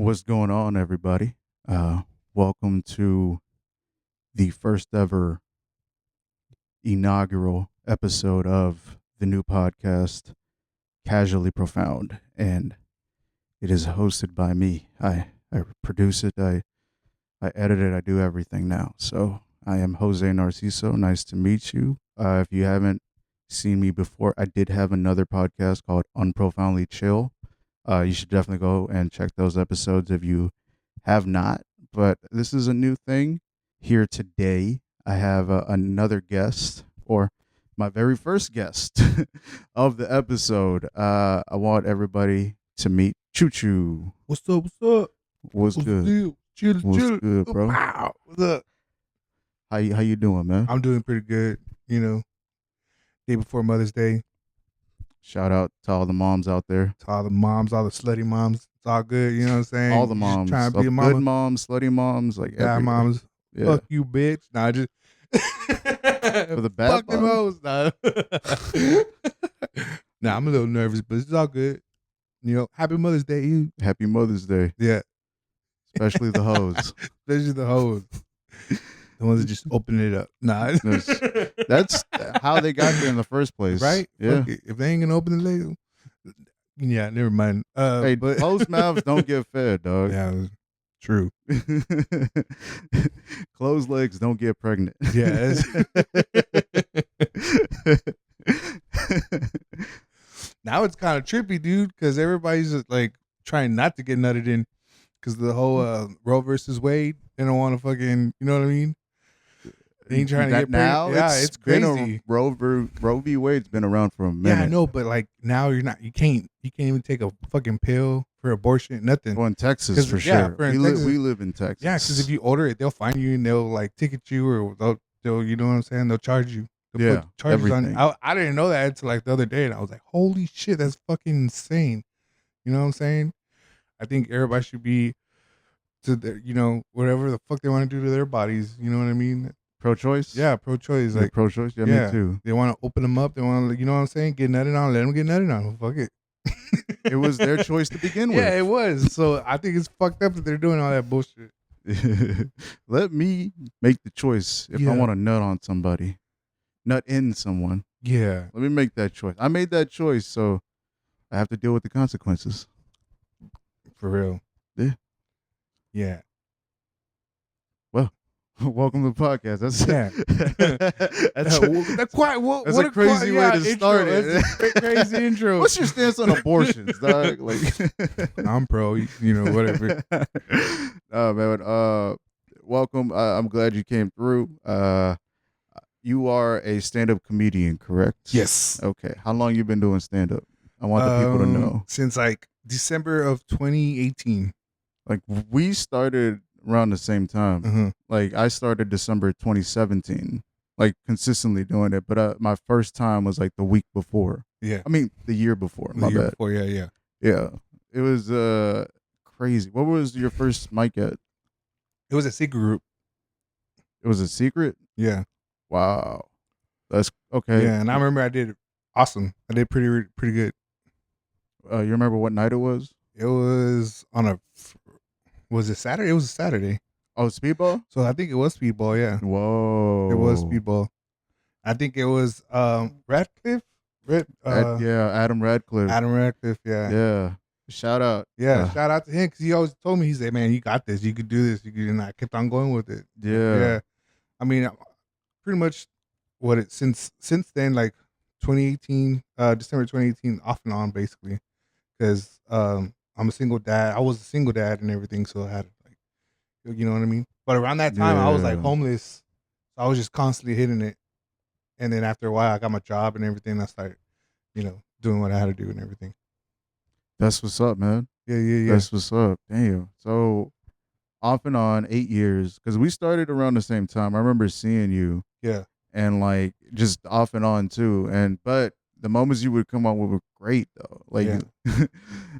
What's going on, everybody? Welcome to the first ever inaugural episode of the new podcast, Casually Profound, and it is hosted by me. I produce it, I edit it, I do everything now. So I am Jose Narciso. Nice to meet you. If you haven't seen me before, I did have another podcast called Unprofoundly Chill. You should definitely go and check those episodes if you have not. But this is a new thing here today. I have another guest, or my very first guest of the episode. I want everybody to meet Choo Choo. What's up? What's up? What's good? Good? Chill, What's chill. good, bro? Wow. What's up? How you doing, man? I'm doing pretty good. Day before Mother's Day. Shout out to all the moms out there. To all the moms, all the slutty moms. It's all good. You know what I'm saying? All the You moms. just trying to be a Good mama. moms, slutty moms, like Bad every moms. Yeah. Fuck you, bitch. Nah, just. For the bad Fuck them moms? hoes. Nah, I'm a little nervous, but it's all good. Happy Mother's Day, you. Happy Mother's Day, Yeah. especially the hoes. Especially the hoes. The ones that just open it up. Nah. That's how they got there in the first place. Right? Yeah. Fuck it. If they ain't gonna open the label, yeah, never mind. Hey, but closed mouths don't get fed, dog. yeah, true. Closed legs don't get pregnant. Yeah. Now it's kind of trippy, dude, because everybody's just, like trying not to get nutted in, because the whole Roe versus Wade. They don't want to fucking, you know what I mean? They ain't trying to get now. pregnant. Yeah, it's crazy. Roe v. Wade's been around for a minute. Yeah, I know, but like now you can't even take a fucking pill for abortion, nothing. Well, in Texas for yeah, sure. Texas. We live in Texas. Yeah, because if you order it, they'll find you and they'll like ticket you, or they'll you know what I'm saying? They'll charge you. They'll put charges everything. on. I didn't know that until like the other day, and I was like, holy shit, that's fucking insane. You know what I'm saying? I think everybody should be to their, whatever the fuck they want to do to their bodies. You know what I mean? Pro-choice. Yeah, pro-choice. Like pro-choice. Yeah, yeah, me too. They want to open them up. They want to, you know what I'm saying? Get nutted on. Let them get nutted on. Fuck it. It was their choice to begin with. Yeah, it was. So I think it's fucked up that they're doing all that bullshit. Let me make the choice if I want to nut on somebody, nut in someone. Yeah. Let me make that choice. I made that choice, so I have to deal with the consequences. For real. Yeah. Yeah. Well, welcome to the podcast. That's that's a crazy way to start it. That's a crazy intro. What's your stance on abortions, dog? Like, I'm pro. Whatever. Man. Welcome. I'm glad you came through. You are a stand-up comedian, correct? Yes. Okay. How long you been doing stand-up? I want the people to know. Since like December of 2018. Like we started around the same time. Mm-hmm. Like I started December 2017, like consistently doing it. But my first time was like the week before. Yeah. I mean the year before. The year before, yeah. Yeah. It was crazy. What was your first mic at? It was a secret group. It was a secret? Yeah. Wow. That's okay. Yeah, and I remember I did awesome. I did pretty good. You remember what night it was? It was was it Saturday? It was a Saturday. Oh, Speedball? So I think it was Speedball, yeah. Whoa. It was Speedball. I think it was Radcliffe? Adam Radcliffe. Adam Radcliffe, yeah. Yeah. Shout out. Yeah, shout out to him, because he always told me, he said, man, you got this. You could do this. And I kept on going with it. Yeah. I mean, pretty much since then, like 2018, December 2018, off and on, basically. Because I'm a single dad. I was a single dad and everything, so I had, like, you know what I mean? But around that time, I was like homeless. So I was just constantly hitting it. And then after a while, I got my job and everything. I started, doing what I had to do and everything. That's what's up, man. Yeah. That's what's up. Damn. So off and on 8 years, because we started around the same time. I remember seeing you. Yeah. And like just off and on too. But the moments you would come on with were great though. Like, Yeah.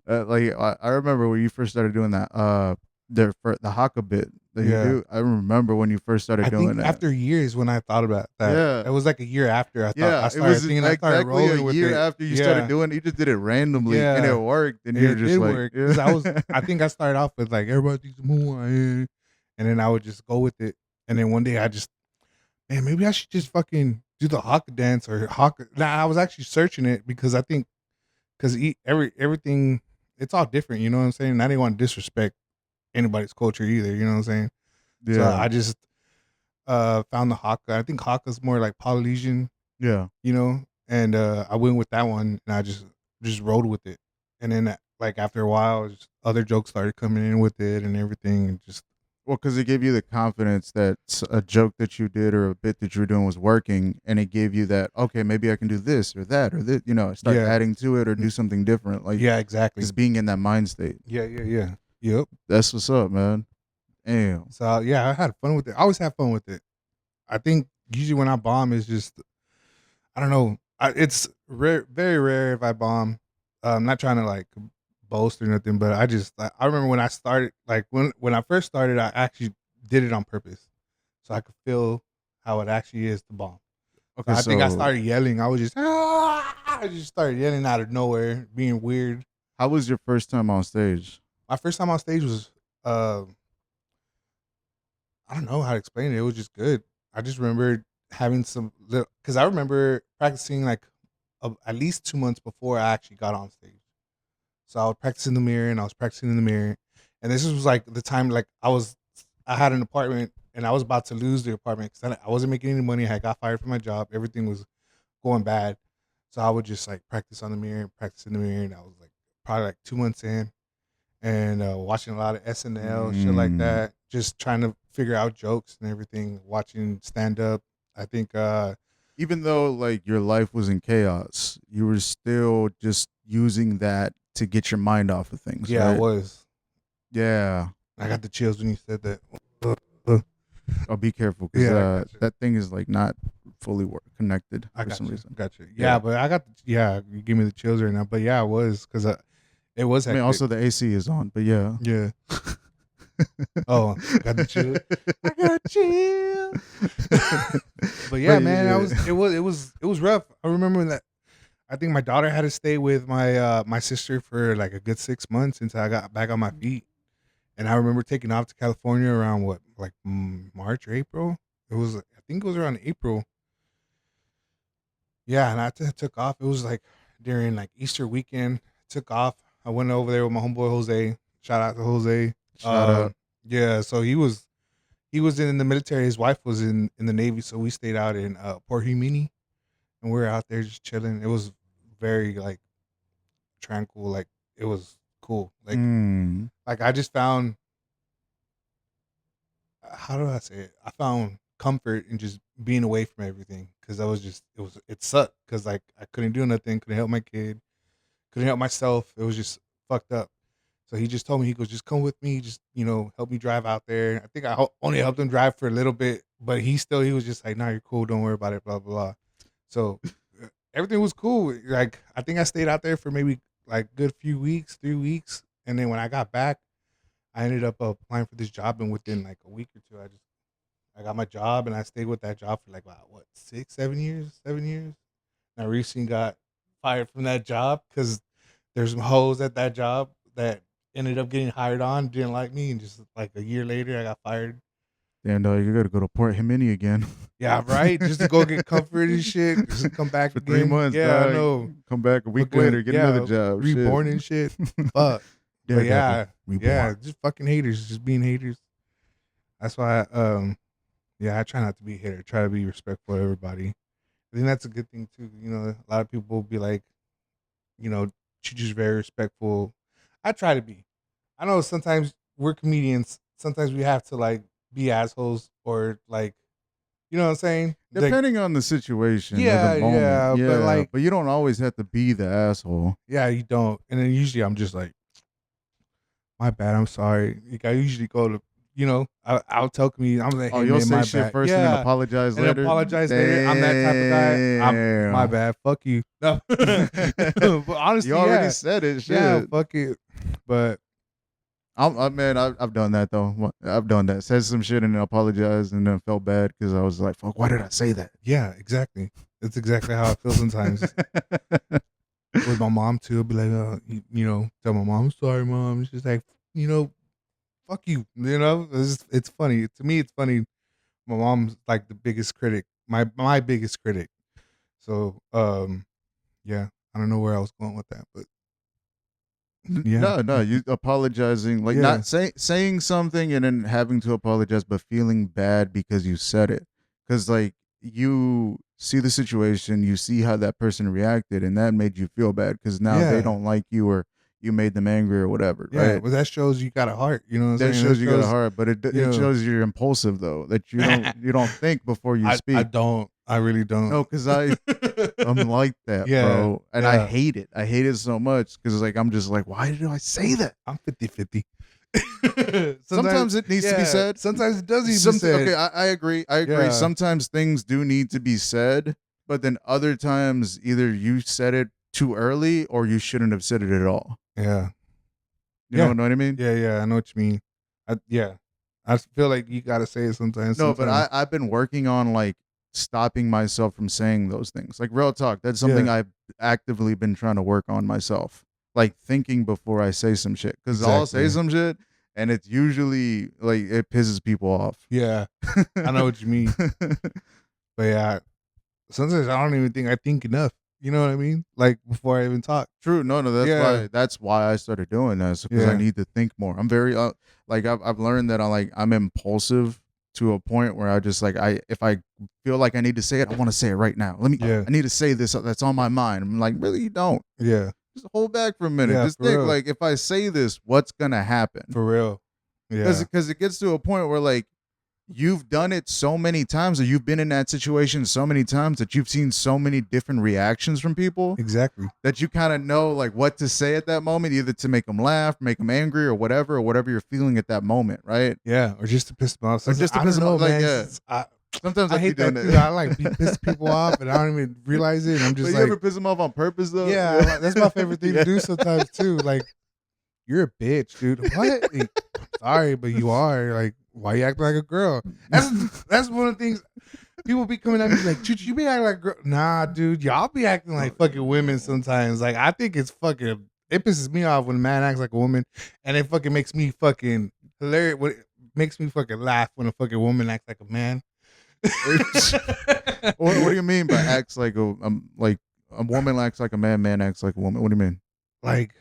like I remember when you first started doing that the haka bit that you Yeah. do. I remember when you first started I doing think that. after years when I thought about that, Yeah. it was like a year after I Yeah, it started was thinking, I started exactly a rolling with year it. after you started Yeah. doing it. You just did it randomly and it Yeah. worked. And you're It just did like, work yeah. because I think I started off with like everybody thinks I'm who I am, and then I would just go with it. And then one day I just, man, maybe I should just fucking do the haka dance or haka. Now I was actually searching it because I think because everything it's all different. You know what I'm saying? And I didn't want to disrespect anybody's culture either. You know what I'm saying? So Yeah. I just found the haka. I think haka's more like Polynesian, Yeah. you know, and I went with that one and I just rode with it. And then like after a while, just other jokes started coming in with it and everything, and just Well, because it gave you the confidence that a joke that you did or a bit that you were doing was working, and it gave you that, okay, maybe I can do this or that or this, start yeah, adding to it or do something different, like yeah, exactly, just being in that mind state. yeah, yep. That's what's up, man. Damn. So yeah, I had fun with it. I always have fun with it. I think usually when I bomb is just I don't know. It's rare, very rare if I bomb. I'm not trying to like boast or nothing, but I remember when I started, like when I first started, I actually did it on purpose, so I could feel how it actually is to bomb. So Okay, I think I so started yelling. I was just I just started yelling out of nowhere, being weird. how was your first time on stage? My first time on stage was uh I don't know how to explain it. It was just good. I just remember having some little because I remember practicing like at least 2 months before I actually got on stage. So I was practicing in the mirror and I was practicing in the mirror. And this was like the time like I had an apartment and I was about to lose the apartment because I wasn't making any money. I had got fired from my job. Everything was going bad. So I would just like practice on the mirror, practice in the mirror. And I was like probably like 2 months in and watching a lot of SNL, shit like Mm. that. Just trying to figure out jokes and everything, watching stand up. I think Even though like your life was in chaos, you were still just using that to get your mind off of things, yeah, I right? was. Yeah. I got the chills when you said that. Uh, Oh, be careful because yeah, I got you. that thing is like not fully connected I for some got you. reason. Got you. Yeah. Yeah, but you give me the chills right now. But yeah, it was because it was I mean, hectic. also the AC is on, but yeah. Yeah. Oh, got the chill. I got chill. But But yeah, man, yeah. it was rough. I remember that. I think my daughter had to stay with my sister for like a good 6 months until I got back on my feet. And I remember taking off to California around what, like March or April. I think it was around April. Yeah, and took off. It was like during like Easter weekend. Took off. I went over there with my homeboy Jose. Shout out to Jose. Shout out. Yeah, so he was in the military. His wife was in the Navy, so we stayed out in Port Humini, and we were out there just chilling. It was very like tranquil. Like it was cool. Mm. Like I just found how do I say it? I found comfort in just being away from everything because I was just it sucked because like I couldn't do nothing, couldn't help my kid, couldn't help myself. It was just fucked up. So he just told me, he goes, just come with me, just help me drive out there. I think I only helped him drive for a little bit, but he was just like, nah, you're cool, don't worry about it, blah blah blah. So everything was cool. Like I think I stayed out there for maybe like good few weeks, 3 weeks, and then when I got back, I ended up applying for this job, and within like a week or two, I got my job, and I stayed with that job for like about what 6, 7 years, 7 years. And I recently got fired from that job because there's some hoes at that job that ended up getting hired on, didn't like me, and just like a year later, I got fired. And you got to go to Port Humini again. Yeah, right. Just to go get comfort and shit, just to come back For 3 again. months, Yeah, I dog. know. Come back a week Fucking later, get another yeah, job. Shit. reborn and shit. Fuck. But Daredevil yeah, reborn. just fucking haters, just being haters. That's why, yeah, I try not to be a hater. Try to be respectful to everybody. I think that's a good thing too. A lot of people will be like, you know, she's just very respectful. I try to be. I know sometimes we're comedians. Sometimes we have to like be assholes or like, you know what I'm saying? Like, Depending on the situation or the yeah, moment, yeah, but yeah. like, But you don't always have to be the asshole. yeah, you don't. And then usually I'm just like, my bad. I'm sorry. Like, I usually go to, I'll tell comedians. I'm like, Oh, hey you'll man, say my shit bad. first and then Yeah, apologize and then later. apologize later. I'm that type of guy. My Damn. bad. Fuck you. No. But You honestly, already yeah, said it. yeah, Shit. fuck it. But Man, I've done that though. I've done that. Said some shit and then apologized and then felt bad because I was like, "Fuck, why did I say that?" Yeah, exactly. That's exactly how I feel sometimes with my mom too. I'll be like, tell my mom, I'm sorry, mom. She's like, fuck you. It's funny to me. It's funny. My mom's like the biggest critic, my biggest critic. So, yeah, I don't know where I was going with that, but yeah, No, you apologizing, like yeah, not saying something and then having to apologize, but feeling bad because you said it. Because like you see the situation, you see how that person reacted, and that made you feel bad because now they yeah, don't like you or you made them angry or whatever, yeah. right? Well, that shows you got a heart. You know what I'm That saying? That shows you got a shows, heart, but it you it know, shows you're impulsive though. That you don't think before you I speak. don't. I really don't. No, because I'm like that, Yeah, bro, and I yeah. hate it. I hate it so much because like I'm just like, why did I say that? I'm 50-50. Sometimes, Sometimes it needs to be yeah. said. Sometimes it does need to be said. Okay, I agree. I agree. Yeah, Sometimes things do need to be said, but then other times either you said it too early or you shouldn't have said it at all. yeah, You know yeah, what I mean? yeah, yeah. I know what you mean. Yeah. I feel like you gotta say it sometimes. No, but Sometimes, I've been working on like stopping myself from saying those things. Like real talk, that's something yeah, I've actively been trying to work on myself. Like thinking before I say some shit, because I'll say exactly. some shit and it's usually like it pisses people off. Yeah, I know what you mean. But yeah, sometimes I don't even think I think enough. You know what I mean? Like before I even talk. True. No, Yeah, that's why I started doing this because I yeah, need to think more. I'm very like I've learned that I'm impulsive to a point where I just like if I feel like I need to say it, I want to say it right now. yeah, I need to say this that's on my mind. I'm like, really, you don't. yeah, Just hold back for a minute. yeah. Just For think real, like if I say this, what's gonna happen? for real. Yeah, Because it gets to a point where like you've done it so many times or you've been in that situation so many times that you've seen so many different reactions from people exactly. that you kind of know like what to say at that moment, either to make them laugh, make them angry, or whatever you're feeling at that moment, right? Yeah, or just to piss them off. Or Sometimes, just to I piss don't them know, off. Like, man. yeah, sometimes I I be hate doing that too. I like be that. piss people off, and I don't even realize it. And I'm But just you like, ever piss them off on purpose though? yeah, that's my favorite thing to do sometimes too. Like, you're a bitch, dude. What? Like, sorry, but you are. Like, why you acting like a girl? That's one of the things. People be coming at me like, Choo Choo, you be acting like a girl. Nah, dude, y'all be acting like fucking women sometimes. Like, I think it's fucking. It pisses me off when a man acts like a woman, and it fucking makes me fucking hilarious. What makes me fucking laugh when a fucking woman acts like a man. What do you mean by acts like a woman acts like a man, man acts like a woman? What do you mean? Like,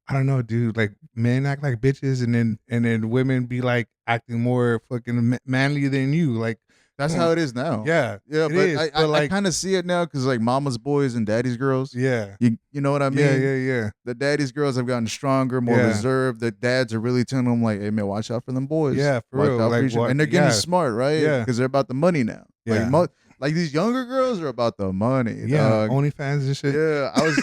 I don't know, dude. Like, men act like bitches, and then women be like acting more fucking manly than you. Like, That's come on. how it is now. Yeah, Yeah, it but is. I But I like, kind of see it now because like mama's boys and daddy's girls. yeah, You know what I yeah, mean? yeah, yeah, The daddy's girls have gotten stronger, more yeah, reserved. The dads are really telling them like, "Hey man, watch out for them boys. yeah. For Watch real. out for Like, each other." what? And they're getting Yeah, smart, right? yeah, Because they're about the money now. Like yeah, like these younger girls are about the money, yeah. dog. OnlyFans and shit. Yeah, I was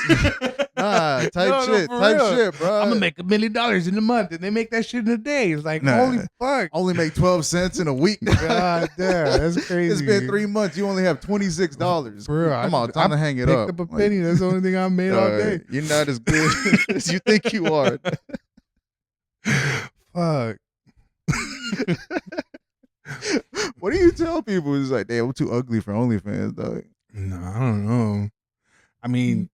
nah No, for type real. shit, I'm gonna bro. make $1 million in a month, and they make that shit in a day. It's like, holy Nah, fuck. only make 12 cents in a week. God damn, that's It's been crazy. 3 months. You only have $26. For real, Come on, I time to hang it picked up. up a Like, penny. That's the only thing I made all day. you're not as good as you think you are. Fuck. What do you tell people? It's like, damn, I'm too ugly for OnlyFans, dog. No, I don't know. I mean,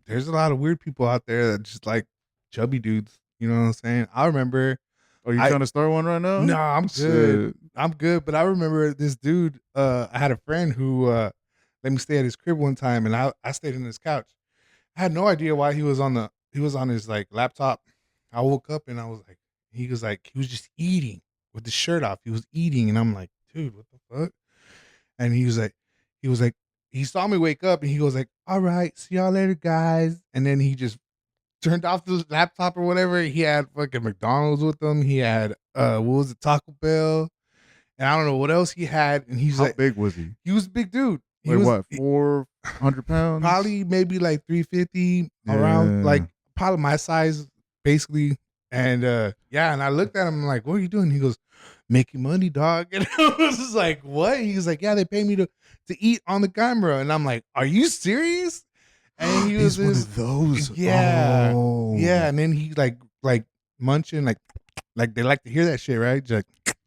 there's a lot of weird people out there that just like chubby dudes. You know what I'm saying? I remember. Are you I trying to start one right now? No, I'm good. Shit. I'm good. But I remember this dude. I had a friend who let me stay at his crib one time, and I stayed in his couch. I had no idea why he was on his like laptop. I woke up and I was like, he was just eating with the shirt off. He was eating, and I'm like, dude, what the fuck? And he was like, he saw me wake up, and he goes like, all right, see y'all later, guys. And then he just turned off the laptop or whatever. He had fucking McDonald's with him. He had what was it, Taco Bell, and I don't know what else he had. And he's How like, big was he? he was a big dude. He Like was what? 400 pounds? probably maybe like 350 around, like Yeah. probably my size basically. And yeah, and I looked at him like, what are you doing? He goes, making money, dog. And I was just like, what? He was like, yeah, they pay me to eat on the camera. And I'm like, are you serious? And he was He's one this, of those. yeah, Oh. yeah. And then he like munching, like Like they like to hear that shit, right? Just like,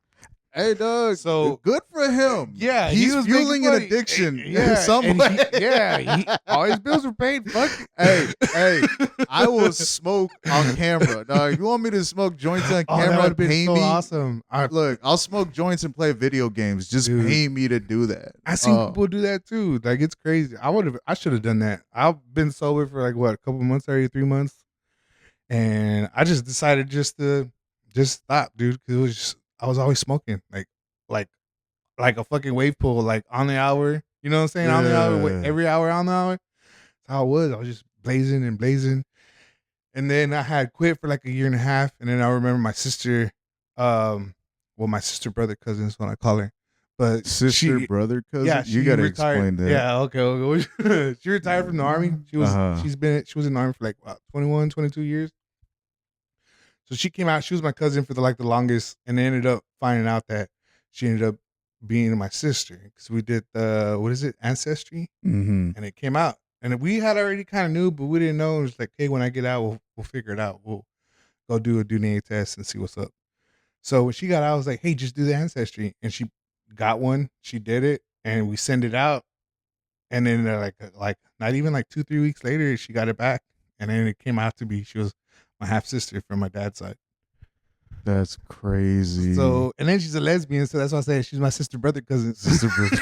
Hey, dog. So good for him. yeah, he's he was fueling an making money. addiction. Yeah, some and way. he all his bills were paid. Fuck it. Hey, I will smoke on camera, dog. If you want me to smoke joints on Oh, that camera, would have been pay so me. awesome. Look, I'll smoke joints and play video games. Just Dude. pay me to do that. I seen people do that too. Like it's crazy. I should have done that. I've been sober for like what, a couple months already, 3 months, and I just decided just to stop, dude. Because it was just, I was always smoking, like like a fucking wave pool, like on the hour. You know what I'm saying? On the hour, Yeah. every hour on the hour. That's how it was. I was just blazing and blazing, and then I had quit for like a year and a half, and then I remember my sister, my sister, brother, cousin is what I call her. But Sister, brother, cousin. yeah, you gotta retired. explain that. Yeah, okay. She retired from the army. She was she was in the army for like 21, 22 years. So she came out. She was my cousin for the longest, and they ended up finding out that she ended up being my sister because we did the ancestry, and it came out, and we had already kind of knew, but we didn't know. It was like, hey, when I get out, we'll figure it out. We'll go do a DNA test and see what's up. So when she got out, I was like, hey, just do the ancestry, and she got one. She did it, and we send it out, and then like not even like 2-3 weeks later, she got it back, and then it came out to be she was my half sister from my dad's side. That's crazy. So, and then she's a lesbian, so that's why I say she's my sister, brother, cousin. Sister, brother.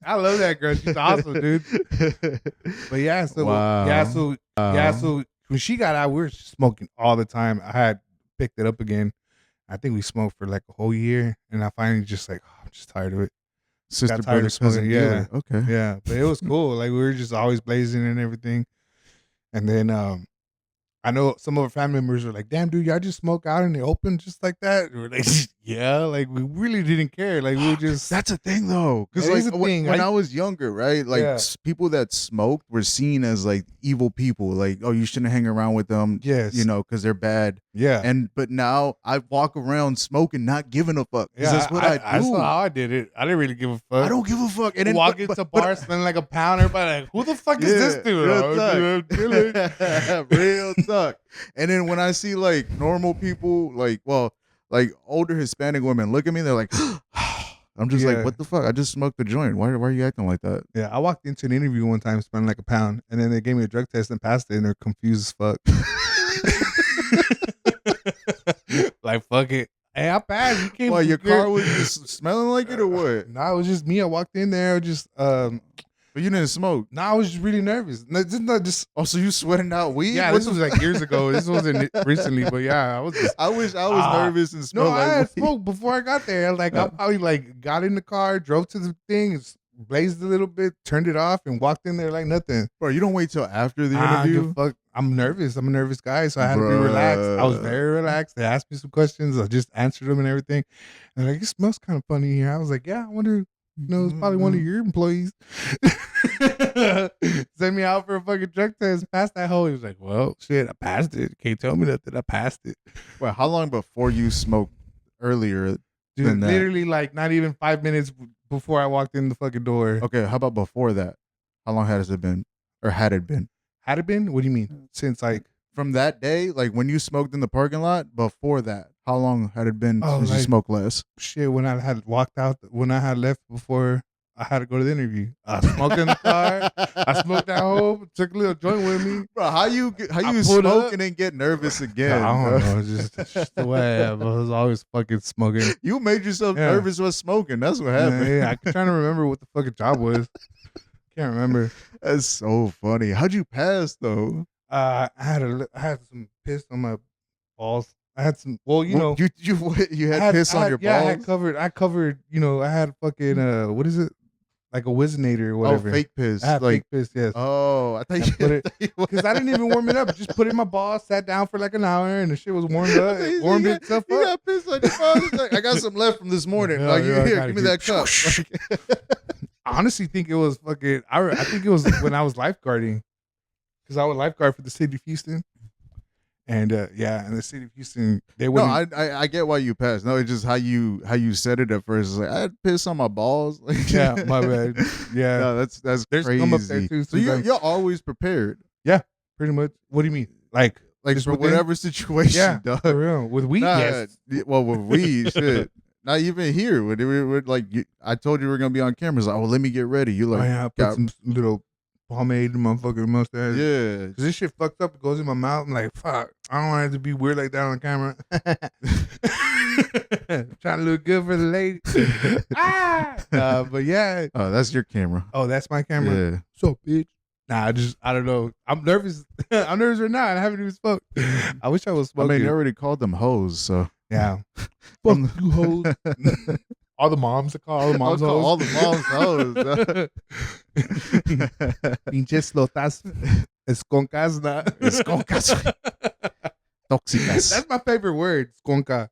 I love that girl. She's awesome, dude. But yeah, so so when she got out, we were smoking all the time. I had picked it up again. I think we smoked for like a whole year, and I finally just like, I'm just tired of it. Sister, brother, cousin. Yeah, okay, yeah. But it was cool. Like we were just always blazing and everything. And then I know some of our family members were like, damn, dude, y'all just smoke out in the open just like that? We're like, yeah, like we really didn't care. Like we were just. That's a thing though. Because like when I was younger, right? Like people that smoked were seen as like evil people. Like, oh, you shouldn't hang around with them. Yes. You know, because they're bad. Yeah. But now I walk around smoking, not giving a fuck. Yeah, that's what I do. I saw how I did it. I didn't really give a fuck. I don't give a fuck. And then walk into bars smelling like a pound. Everybody like, who the fuck is this dude? Real talk. And then when I see like normal people, like older Hispanic women look at me, they're like, I'm just like, what the fuck? I just smoked a joint. Why are you acting like that? Yeah, I walked into an interview one time smelling like a pound, and then they gave me a drug test and passed it, and they're confused as fuck. Like, fuck it. Hey, I passed. You came. Well, your car was just smelling like it or what? Nah, it was just me. I walked in there, just But you didn't smoke. Nah, I was just really nervous. No, this is not just. Oh, so you sweating out weed? Yeah, this was like years ago. This wasn't recently, but yeah, I was. I wish I was nervous and smelled No, like I had weed. smoked before I got there. Like I probably like got in the car, drove to the thing, blazed a little bit, turned it off, and walked in there like nothing. Bro, you don't wait till after the interview? Fuck, I'm nervous. I'm a nervous guy, so I had to be relaxed. I was very relaxed. They asked me some questions. I just answered them and everything. And like, it smells kind of funny here. I was like, yeah, I wonder. It's probably one of your employees. Send me out for a fucking drug test. Pass that hole. He was like, well, shit, I passed it. Can't tell me nothing. I passed it. Well, how long before you smoked earlier? Dude, than that? literally like not even 5 minutes before I walked in the fucking door. Okay, how about before that? How long has it been? Or had it been? Had it been? What do you mean? Since like from that day, like when you smoked in the parking lot, before that, how long had it been since you smoked less? Shit, when I had walked out, when I had left before I had to go to the interview. I smoked in the car. I smoked at home. Took a little joint with me. Bro, how you smoke and then get nervous again? I don't know. It's just the way I am. I was always fucking smoking. You made yourself nervous with smoking. That's what happened. Yeah, I'm trying to remember what the fucking job was. Can't remember. That's so funny. How'd you pass though? I had some piss on my balls. I had some. Well, you know, you had piss on your balls. Yeah, I covered. You know, I had fucking what is it? Like a Wizinator or whatever. Oh, fake piss. I had fake piss. Yes. Oh, I thought you put it because I didn't even warm it up. Just put it in my balls. Sat down for like an hour, and the shit was warmed up. It warmed itself up. You got piss on your balls. Like, I got some left from this morning. Like, here, give me that cup. I honestly think it was fucking. I think it was when I was lifeguarding, because I was lifeguard for the city of Houston, and in the city of Houston, they wouldn't. No, I get why you passed. No, it's just how you said it at first. It's like I had piss on my balls. Like, yeah, my bad. Yeah, no, that's There's crazy. some up there too, so you're always prepared. Yeah, pretty much. What do you mean? Like Like Just for within? whatever situation, Yeah, dog. for real. With weed, yes. Well, with weed, shit. Not even here. When we were like, I told you we are gonna be on camera. It's like, oh, let me get ready. You Oh like, yeah, I put got, some little pomade in my fucking mustache. yeah. Cause this shit fucked up. It goes in my mouth. I'm like, fuck. I don't want it to be weird like that on camera. Trying to look good for the lady. But yeah. Oh, that's your camera. Oh, that's my camera. Yeah. So bitch. Nah, I don't know. I'm nervous. I'm nervous right now. I haven't even smoked. I wish I was I smoking. mean, you already called them hoes, so Yeah. Fuck you hoes. All the moms I call all the moms I'll call hoes. all the moms hoes. Pinches lotas esconcas. Esconcas. Tóxicas. That's my favorite word, sconca.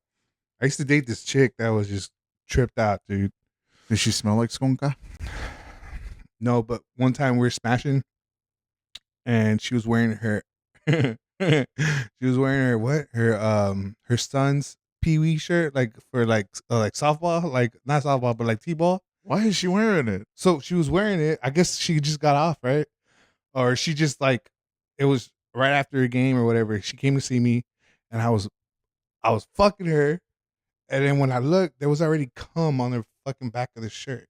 I used to date this chick that was just tripped out, dude. Does she smell like skonka? No, but one time we were smashing, and she was wearing her, her son's pee-wee shirt, like for like softball, like not softball, but like t-ball. Why is she wearing it? So she was wearing it. I guess she just got off, right? Or she just like, it was right after a game or whatever. She came to see me, and I was fucking her. And then when I looked, there was already cum on her fucking back of the shirt,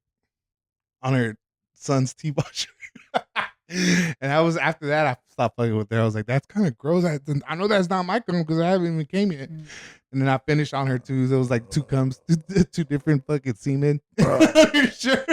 on her son's t-ball shirt. And I was, after that, I stopped fucking with her. I was like, that's kind of gross. I know that's not my cum because I haven't even came yet. And then I finished on her too. There was like two cums, two different fucking semen on her shirt.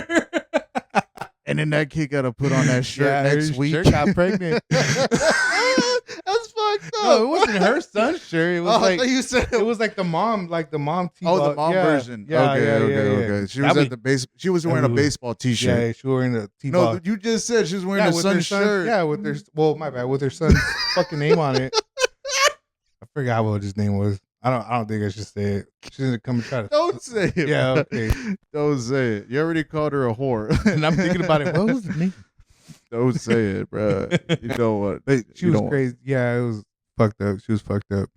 And then that kid got to put on that shirt next week. Shirt got pregnant. That's fucked up. No, it wasn't her son's shirt. It was I like, thought you said it was like the mom t-ball. Oh, the mom version. Yeah, Okay. She was at the base. She was wearing a baseball t-shirt. Yeah, she was wearing a t-ball. No, you just said she was wearing her son's shirt. Yeah, with her. Well, my bad. With her son's fucking name on it. I forgot what his name was. I don't think I should say it. She didn't come and try to. Don't say it. Yeah, man. okay. Don't say it. You already called her a whore. And I'm thinking about it. What was the name? Don't say it, bro. You know what? But she was crazy. Yeah, it was fucked up. She was fucked up.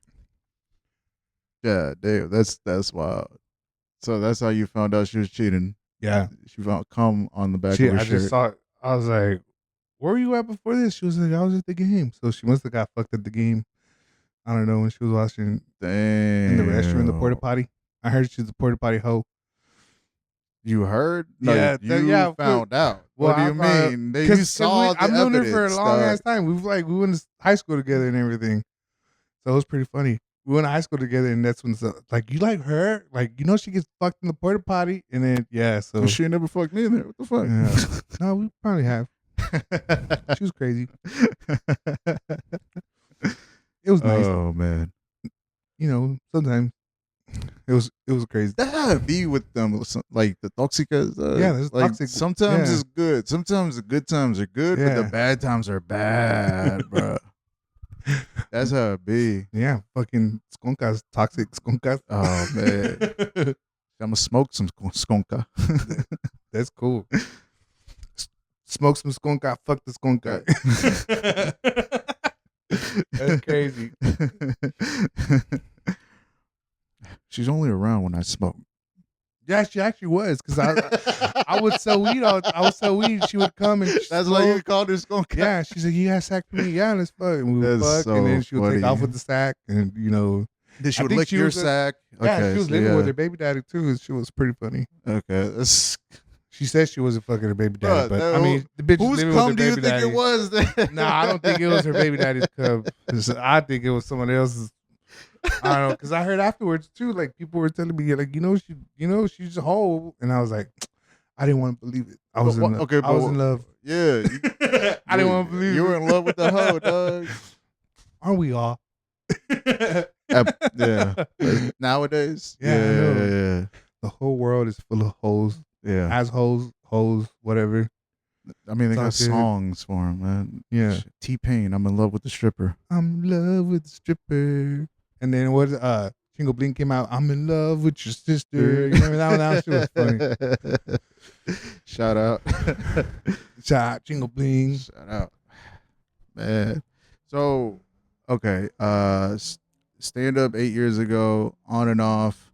Yeah, damn. That's wild. So that's how you found out she was cheating. Yeah. She found cum on the back of her I shirt. just saw it. I was like, where were you at before this? She was like, I was at the game. So she must have got fucked at the game. I don't know, when she was watching in the restroom, the porta potty. I heard she's a porta potty hoe. You heard? No, Yeah, you found out. Well, what do you mean? You saw the I've known her evidence, for a long ass dog. time. We went to high school together and everything. So it was pretty funny. We went to high school together, and that's when it's like, you like her? Like, she gets fucked in the porta potty, and then so Well, she never fucked me in there. What the fuck? Yeah. No, we probably have. She was crazy. It was nice. Oh man. Sometimes it was crazy. That had to be with them, like the toxicas. Yeah, there's like toxic. sometimes Yeah. it's good. Sometimes the good times are good, but the Yeah. bad times are bad, bro. That's how it be. Yeah, fucking skunkas, toxic skunkas. Oh man, I'm gonna smoke some skonka. That's cool. Smoke some skunka, fuck the skunka. That's crazy. She's only around when I smoke. Yeah, she actually was, because I would sell weed. I would sell weed. She would come and That's why you called her skonka. Yeah, she's like, you got sack for me. Yeah, let's fuck. And we would That's fuck, and then so she would take funny. off with the sack, and She I would think lick she your was sack. Yeah, Okay, she was so living yeah. with her baby daddy too. And she was pretty funny. Okay, that's. She said she wasn't fucking her baby daddy, Bruh, but no, I mean, the bitch was Whose living with her cum do you baby think daddy. it was? Then? Nah, I don't think it was her baby daddy's cub. I think it was someone else's. I don't know, because I heard afterwards too, like people were telling me, like, she's a hoe, and I was like, I didn't want to believe it. I was in love. Okay, I was in love. Yeah, I didn't want to believe you it. were in love with the hoe, dog. Aren't we all? Yeah. Nowadays, Yeah, I know. yeah. The whole world is full of hoes, Yeah. assholes, hoes, whatever. I mean, they It's all got good. songs for him, man. Yeah. T-Pain, I'm in love with the stripper. I'm in love with the stripper. And then what? Chingo Bling came out. I'm in love with your sister. You remember that one? That shit was funny. Shout out. Shout out Chingo Bling. Shout out. Man. So, okay. Stand up 8 years ago, on and off.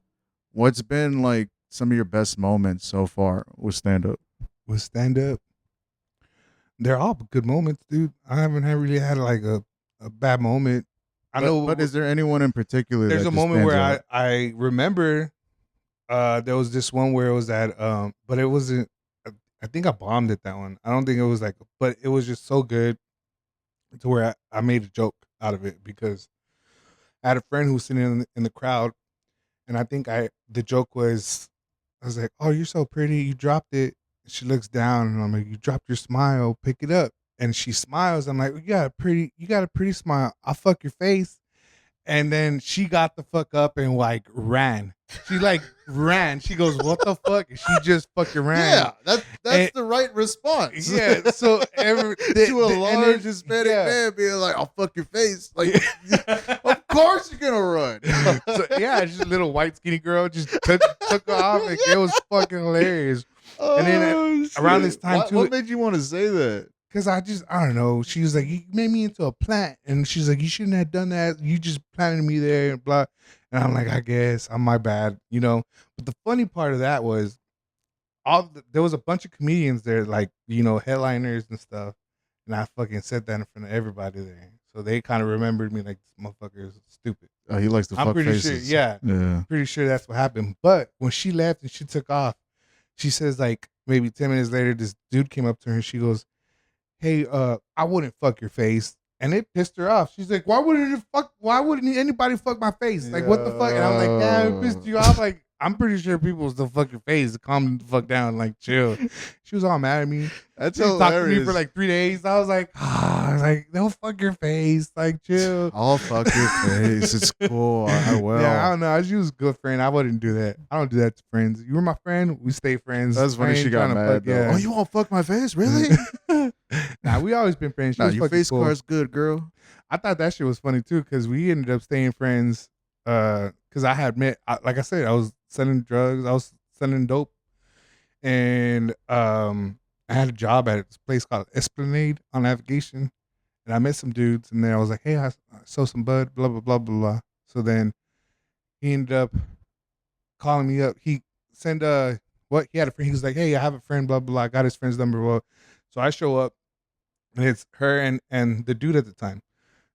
What's been like some of your best moments so far with stand up? With stand up, they're all good moments, dude. I haven't really had like a bad moment. I know. But is there anyone in particular There's that a just moment stands where out? I remember there was this one where it was at but it wasn't. I think I bombed at that one. I don't think it was like, but it was just so good to where I made a joke out of it because I had a friend who was sitting in the crowd, and I think the joke was I was like, "Oh, you're so pretty, you dropped it." She looks down, and I'm like, "You dropped your smile, pick it up." And she smiles. I'm like, you got a pretty smile. I'll fuck your face." And then she got the fuck up and like ran. She like ran. She goes, "What the fuck?" And she just fucking ran. Yeah, that's And the right response. yeah, so To a large Hispanic man being like, "I'll fuck your face," like, of course you're gonna run. So yeah, just a little white skinny girl just took off. Like, it was fucking hilarious. And then around this time too, what made you want to say that? because I don't know. She was like, "You made me into a plant," and she's like, "You shouldn't have done that. You just planted me there," and blah. And I'm like, "I guess I'm my bad, you know." But the funny part of that was there was a bunch of comedians there, like, you know, headliners and stuff, and I fucking said that in front of everybody there, so they kind of remembered me like, "This motherfucker is stupid." He likes to I'm fuck pretty faces. sure, yeah, Yeah. pretty sure that's what happened. But when she left and she took off, she says like maybe 10 minutes later, this dude came up to her and she goes, "Hey, I wouldn't fuck your face." And it pissed her off. She's like, why wouldn't anybody fuck my face? Like, what the fuck? And I was like, "Damn, it pissed you off." Like, I'm pretty sure people will still fuck your face to calm the fuck down, like, chill. She was all mad at me. That's She talked to me hilarious. for like 3 days. I was like, don't fuck your face, like, chill. I'll fuck your face. It's cool. I will. Yeah, I don't know. She was a good friend. I wouldn't do that. I don't do that to friends. You were my friend. We stay friends. That's funny. I She ain't got tryna mad fuck- though. yeah. Oh, you won't fuck my face, really? Nah, we always been friends. She Nah, was your fucking face cool. card's good, girl. I thought that shit was funny too because we ended up staying friends. Because I had met, like I said, I was selling drugs, I was selling dope, and I had a job at this place called Esplanade on Navigation, and I met some dudes, and then I was like, "Hey, I sold some bud, blah blah blah blah blah." So then he ended up calling me up. He sent what he had a friend. He was like, "Hey, I have a friend, blah blah blah." I got his friend's number. Well, so I show up, and it's her and the dude at the time.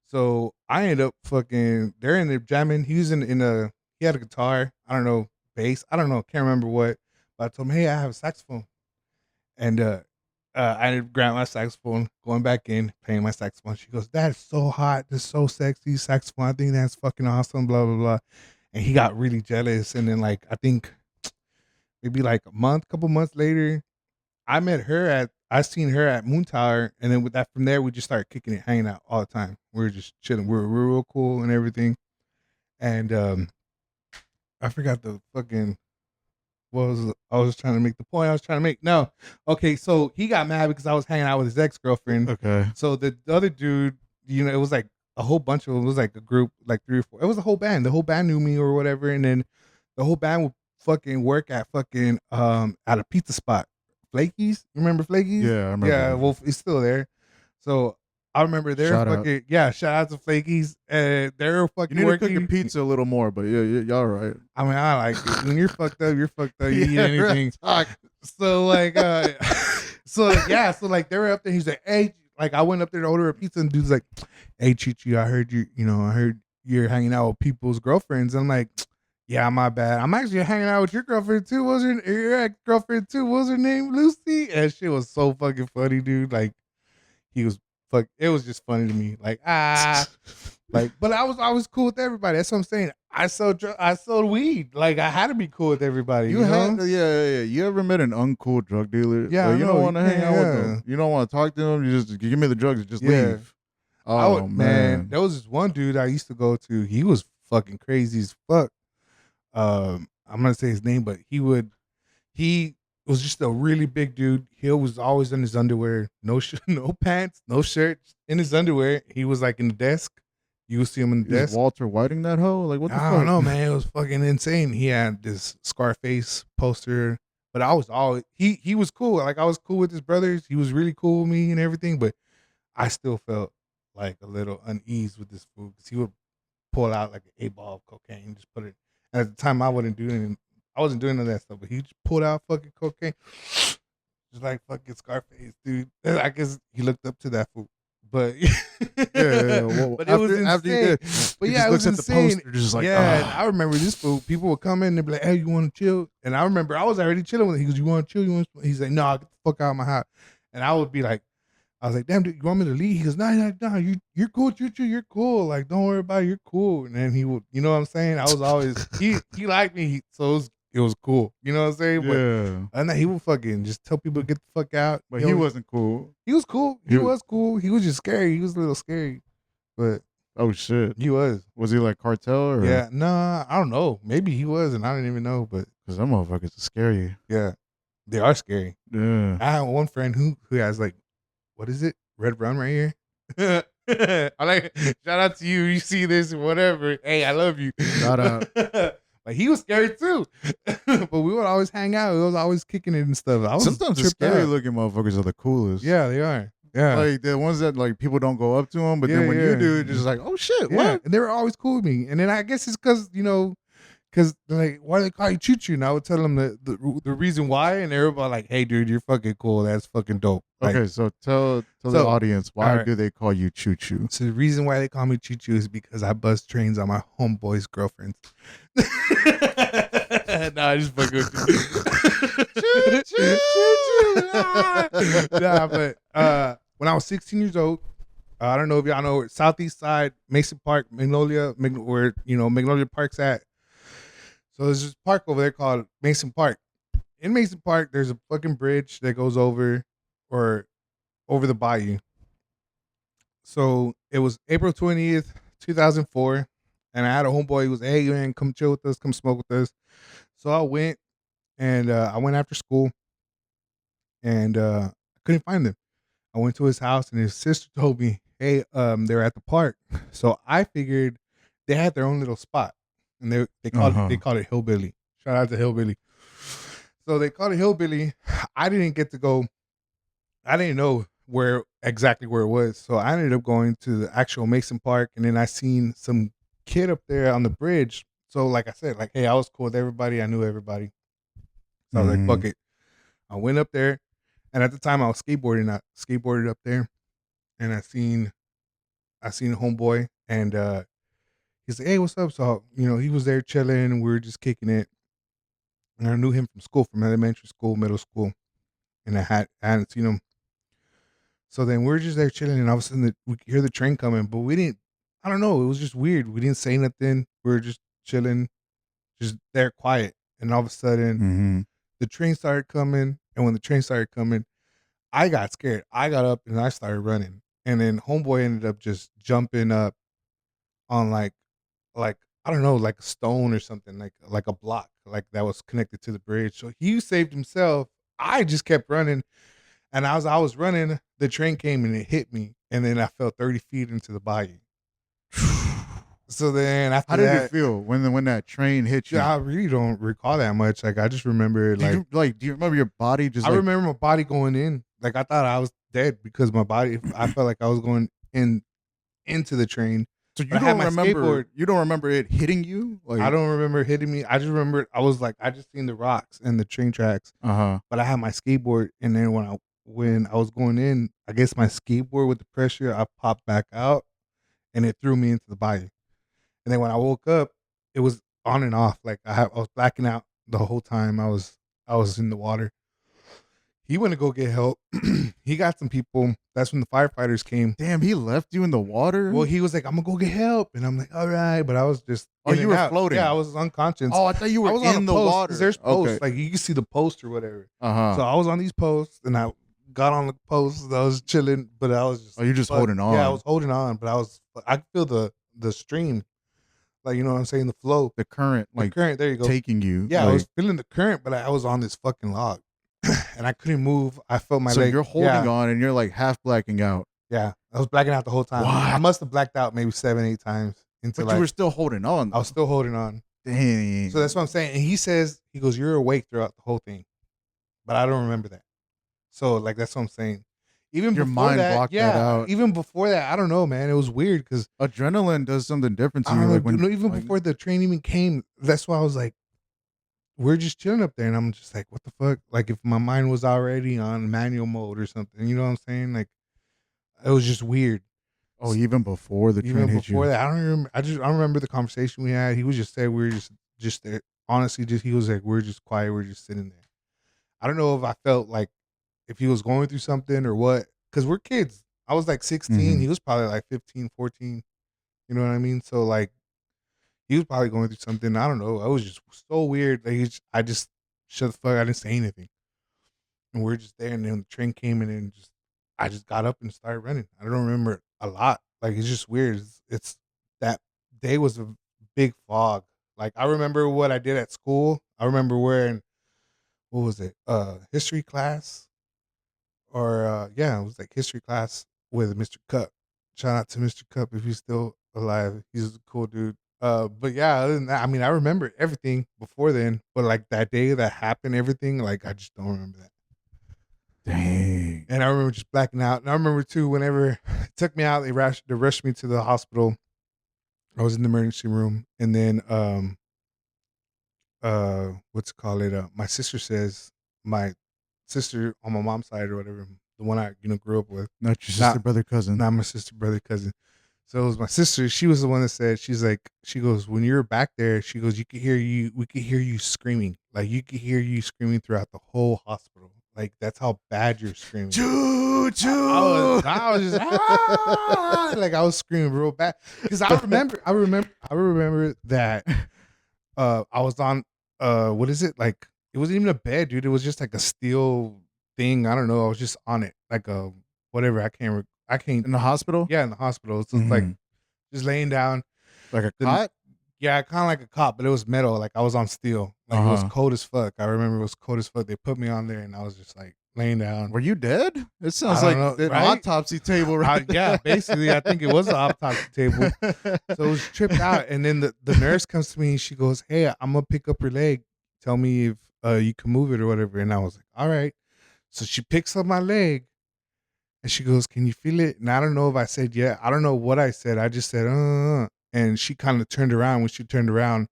So I ended up fucking. They're in there jamming. He was in a. He had a guitar. I don't know, bass. I don't know. Can't remember what. But I told him, "Hey, I have a saxophone," and I ended up grabbing my saxophone, going back in, playing my saxophone. She goes, "That is so hot. That's so sexy saxophone. I think that's fucking awesome." Blah blah blah. And he got really jealous. And then like I think maybe like couple months later, I seen her at Moon Tower, and then with that from there we just started kicking it, hanging out all the time. We were just chilling. We were real cool and everything. And I forgot the fucking I was trying to make the point I was trying to make. No. Okay, so he got mad because I was hanging out with his ex-girlfriend. Okay. So the other dude, you know, it was like a whole bunch of them. It was like a group, like 3 or 4. It was a whole band. The whole band knew me or whatever, and then the whole band would fucking work at fucking at a pizza spot. Flakies? Remember Flakies? Yeah, I remember. Yeah, well, it's still there. So I remember they're Shout out. fucking shout out to Flakies. They're You fucking need to working. cook your pizza a little more, but yeah, y'all right. I mean, I like it. When you're fucked up, you're fucked up. You eat Yeah, anything. right. So like so like they were up there. He's like, "Hey," like I went up there to order a pizza, and dude's like, "Hey, Choo Choo, I heard I heard you're hanging out with people's girlfriends." I'm like, "Yeah, my bad. I'm actually hanging out with your girlfriend too. What was your ex girlfriend too? What was her name? Lucy?" And shit was so fucking funny, dude. Like he was it was just funny to me. Like, like, but I was cool with everybody. That's what I'm saying. I sold weed. Like I had to be cool with everybody. You know? Yeah. You ever met an uncool drug dealer? Yeah, Like, you don't want to hang out with yeah. them. You don't want to talk to them. You just give me the drugs and just Yeah. leave. Oh man. There was this one dude I used to go to. He was fucking crazy as fuck. I'm gonna say his name, but he was just a really big dude. He was always in his underwear, no no pants, no shirt, in his underwear. He was like in the desk. You would see him in the Is desk. Walter Whiting that hoe? Like what the fuck? I don't know, man. It was fucking insane. He had this Scarface poster, but I was always he was cool. Like I was cool with his brothers. He was really cool with me and everything, but I still felt like a little unease with this food because he would pull out like an 8-ball of cocaine and just put it. And at the time, I wasn't doing none of that stuff, but he just pulled out fucking cocaine, just like fucking Scarface, dude. I guess he looked up to that food. but Well, but it was after you insane. did, But he yeah, just it was looks at the insane. poster, just like, Yeah, and I remember this fool. People would come in and be like, "Hey, you want to chill?" And I remember I was already chilling with him. He goes, "You want to chill? You want?" He's like, "No, get the fuck out of my house." And I would be like, I was like, "Damn, dude, you want me to leave?" He goes, "No, you're cool, Choo Choo, you're cool. Like, don't worry about it, you're cool." And then he would, you know what I'm saying? I was always he liked me, so it was cool. You know what I'm saying? But yeah. and then he would fucking just tell people to get the fuck out. But he wasn't cool. He was cool. He He was- was cool. He was just scary. He was a little scary, but Oh shit. he was. Was he like cartel or? Yeah, nah, I don't know. Maybe he was, and I didn't even know. But Because them motherfuckers are scary. yeah, they are scary. Yeah. I have one friend who has like, what is it? Red Rum right here. I like. Shout out to you. You see this, whatever. Hey, I love you. Shout out. Like he was scary too, but we would always hang out. We was always kicking it and stuff. I was Sometimes the tripped scary out. looking motherfuckers are the coolest. Yeah, they are. Yeah, Like the ones that like people don't go up to them, but then Yeah, when yeah. you do, it's just like, oh shit, yeah. what? And they were always cool with me. And then I guess it's because because like, why do they call you Choo Choo? And I would tell them the reason why, and everybody like, hey, dude, you're fucking cool. That's fucking dope. Like, Okay, so tell the So, audience, why alright. do they call you Choo Choo? So the reason why they call me Choo Choo is because I buzz trains on my homeboys' girlfriends. Nah, I just fucking with you. Choo Choo. Nah, but when I was 16 years old, I don't know if y'all know where Southeast Side, Mason Park, where Magnolia Park's at. So there's this park over there called Mason Park. In Mason Park, there's a fucking bridge that goes over the bayou. So it was April 20th, 2004, and I had a homeboy who was, hey man, come chill with us, come smoke with us. So I went, and I went after school, and I couldn't find them. I went to his house, and his sister told me, hey, they're at the park. So I figured they had their own little spot, and they called it Hillbilly. Shout out to Hillbilly. So they called it Hillbilly. I didn't get to go. I didn't know exactly where it was. So I ended up going to the actual Mason Park, and then I seen some kid up there on the bridge. So like I said, like, hey, I was cool with everybody. I knew everybody. So I was like, fuck it. I went up there, and at the time I was skateboarding. I skateboarded up there, and I seen a homeboy, and he's like, hey, what's up? So he was there chilling, and we were just kicking it. And I knew him from school, from elementary school, middle school, and I hadn't seen him. So then we were just there chilling, and all of a sudden we could hear the train coming, but we didn't. I don't know. It was just weird. We didn't say nothing. We were just chilling, just there, quiet. And all of a sudden, the train started coming. And when the train started coming, I got scared. I got up and I started running. And then homeboy ended up just jumping up on like I don't know, like a stone or something, like a block, like that was connected to the bridge. So he saved himself. I just kept running. And as I was running, the train came and it hit me, and then I fell 30 feet into the bayou. So then after How did that, it feel when that train hit you? I really don't recall that much. Like I just remember, do you remember your body just? I remember my body going in. Like I thought I was dead because my body. I felt like I was going into the train. So you But I had don't my remember? skateboard. You don't remember it hitting you? Like I don't remember it hitting me. I just remember I was like, I just seen the rocks and the train tracks. But I had my skateboard, and then when I was going in, I guess my skateboard with the pressure, I popped back out, and it threw me into the bayou. And then when I woke up, it was on and off. Like I was blacking out the whole time I was in the water. He went to go get help. He got some people. That's when the firefighters came. Damn, he left you in the water. Well, he was like, "I'm gonna go get help," and I'm like, "All right," but I was just in you and were out. floating. Yeah, I was unconscious. Oh, I thought you I were was on in a the post, 'cause water. there's posts, Okay. like you can see the post or whatever. So Uh-huh. I was on these posts, and I got on the posts. And I was chilling, but I was just. Oh, you're just holding on. Yeah, I was holding on, but I could feel the stream, like you know what I'm saying, the flow, The current, the current. There you go. taking you. Yeah, I like- was feeling the current, but I was on this fucking log, and I couldn't move. I felt my so leg. you're holding yeah, on, and you're like half blacking out. Yeah, I was blacking out the whole time. What? I must have blacked out maybe 7-8 times until But you were still holding on. I was still holding on. Dang. So that's what I'm saying. And he goes, you're awake throughout the whole thing, but I don't remember that. So like that's what I'm saying. Even Your before mind that, blocked yeah, that out. even before that, I don't know, man. It was weird because Adrenaline does something different to I you. don't know, Like when even before the train even came. That's why I was like, we're just chilling up there, and I'm just like, what the fuck? Like if my mind was already on manual mode or something, you know what I'm saying? Like It was just weird. Oh, even before the train Even hit before you. that, I don't remember. I don't remember the conversation we had. He was just saying we were just there. Honestly, just he was like, we're just quiet. We're just sitting there. I don't know if I felt like if he was going through something or what. Because we're kids. I was like 16. Mm-hmm. He was probably like 15, 14. You know what I mean? So like he was probably going through something. I don't know. I was just so weird. Like I just shut the fuck. I didn't say anything. And we are just there, and then the train came, and then I just got up and started running. I don't remember a lot. Like it's just weird. It's that day was a big fog. Like I remember what I did at school. I remember wearing what was it? History class, or yeah, it was like history class with Mr. Cup. Shout out to Mr. Cup if he's still alive. He's a cool dude. But yeah, other than that, I mean, I remember everything before then, but like that day that happened, everything, like I just don't remember that. Dang. And I remember just blacking out. And I remember too, whenever it took me out, they rushed me to the hospital. I was in the emergency room, and then what's it called it? My sister says, my sister on my mom's side or whatever, the one I grew up with, Not your sister, not brother, cousin. not my sister, brother, cousin. So it was my sister. She was the one that said, she goes, when you were back there, she goes, we could hear you screaming. Like you could hear you screaming throughout the whole hospital. Like that's how bad you're screaming. Choo Choo. I was just like I was screaming real bad because I remember that I was on what is it, like it wasn't even a bed, dude. It was just like a steel thing. I don't know. I was just on it like a whatever. I can't. In the hospital? Yeah, in the hospital. So it's like just laying down. Like a Then cot? yeah, kind of like a cop, but it was metal. Like I was on steel. Like it was cold as fuck. I remember it was cold as fuck. They put me on there, and I was just like laying down. Were you dead? It sounds I like don't know, an right? autopsy table, right? Yeah, basically, I think it was an autopsy table. So it was tripped out, and then the nurse comes to me and she goes, "Hey, I'm gonna pick up your leg. Tell me if you can move it or whatever." And I was like, "All right." So she picks up my leg, and she goes, "Can you feel it?" And I don't know if I said yeah. I don't know what I said. I just said, and she kind of turned around. When she turned around,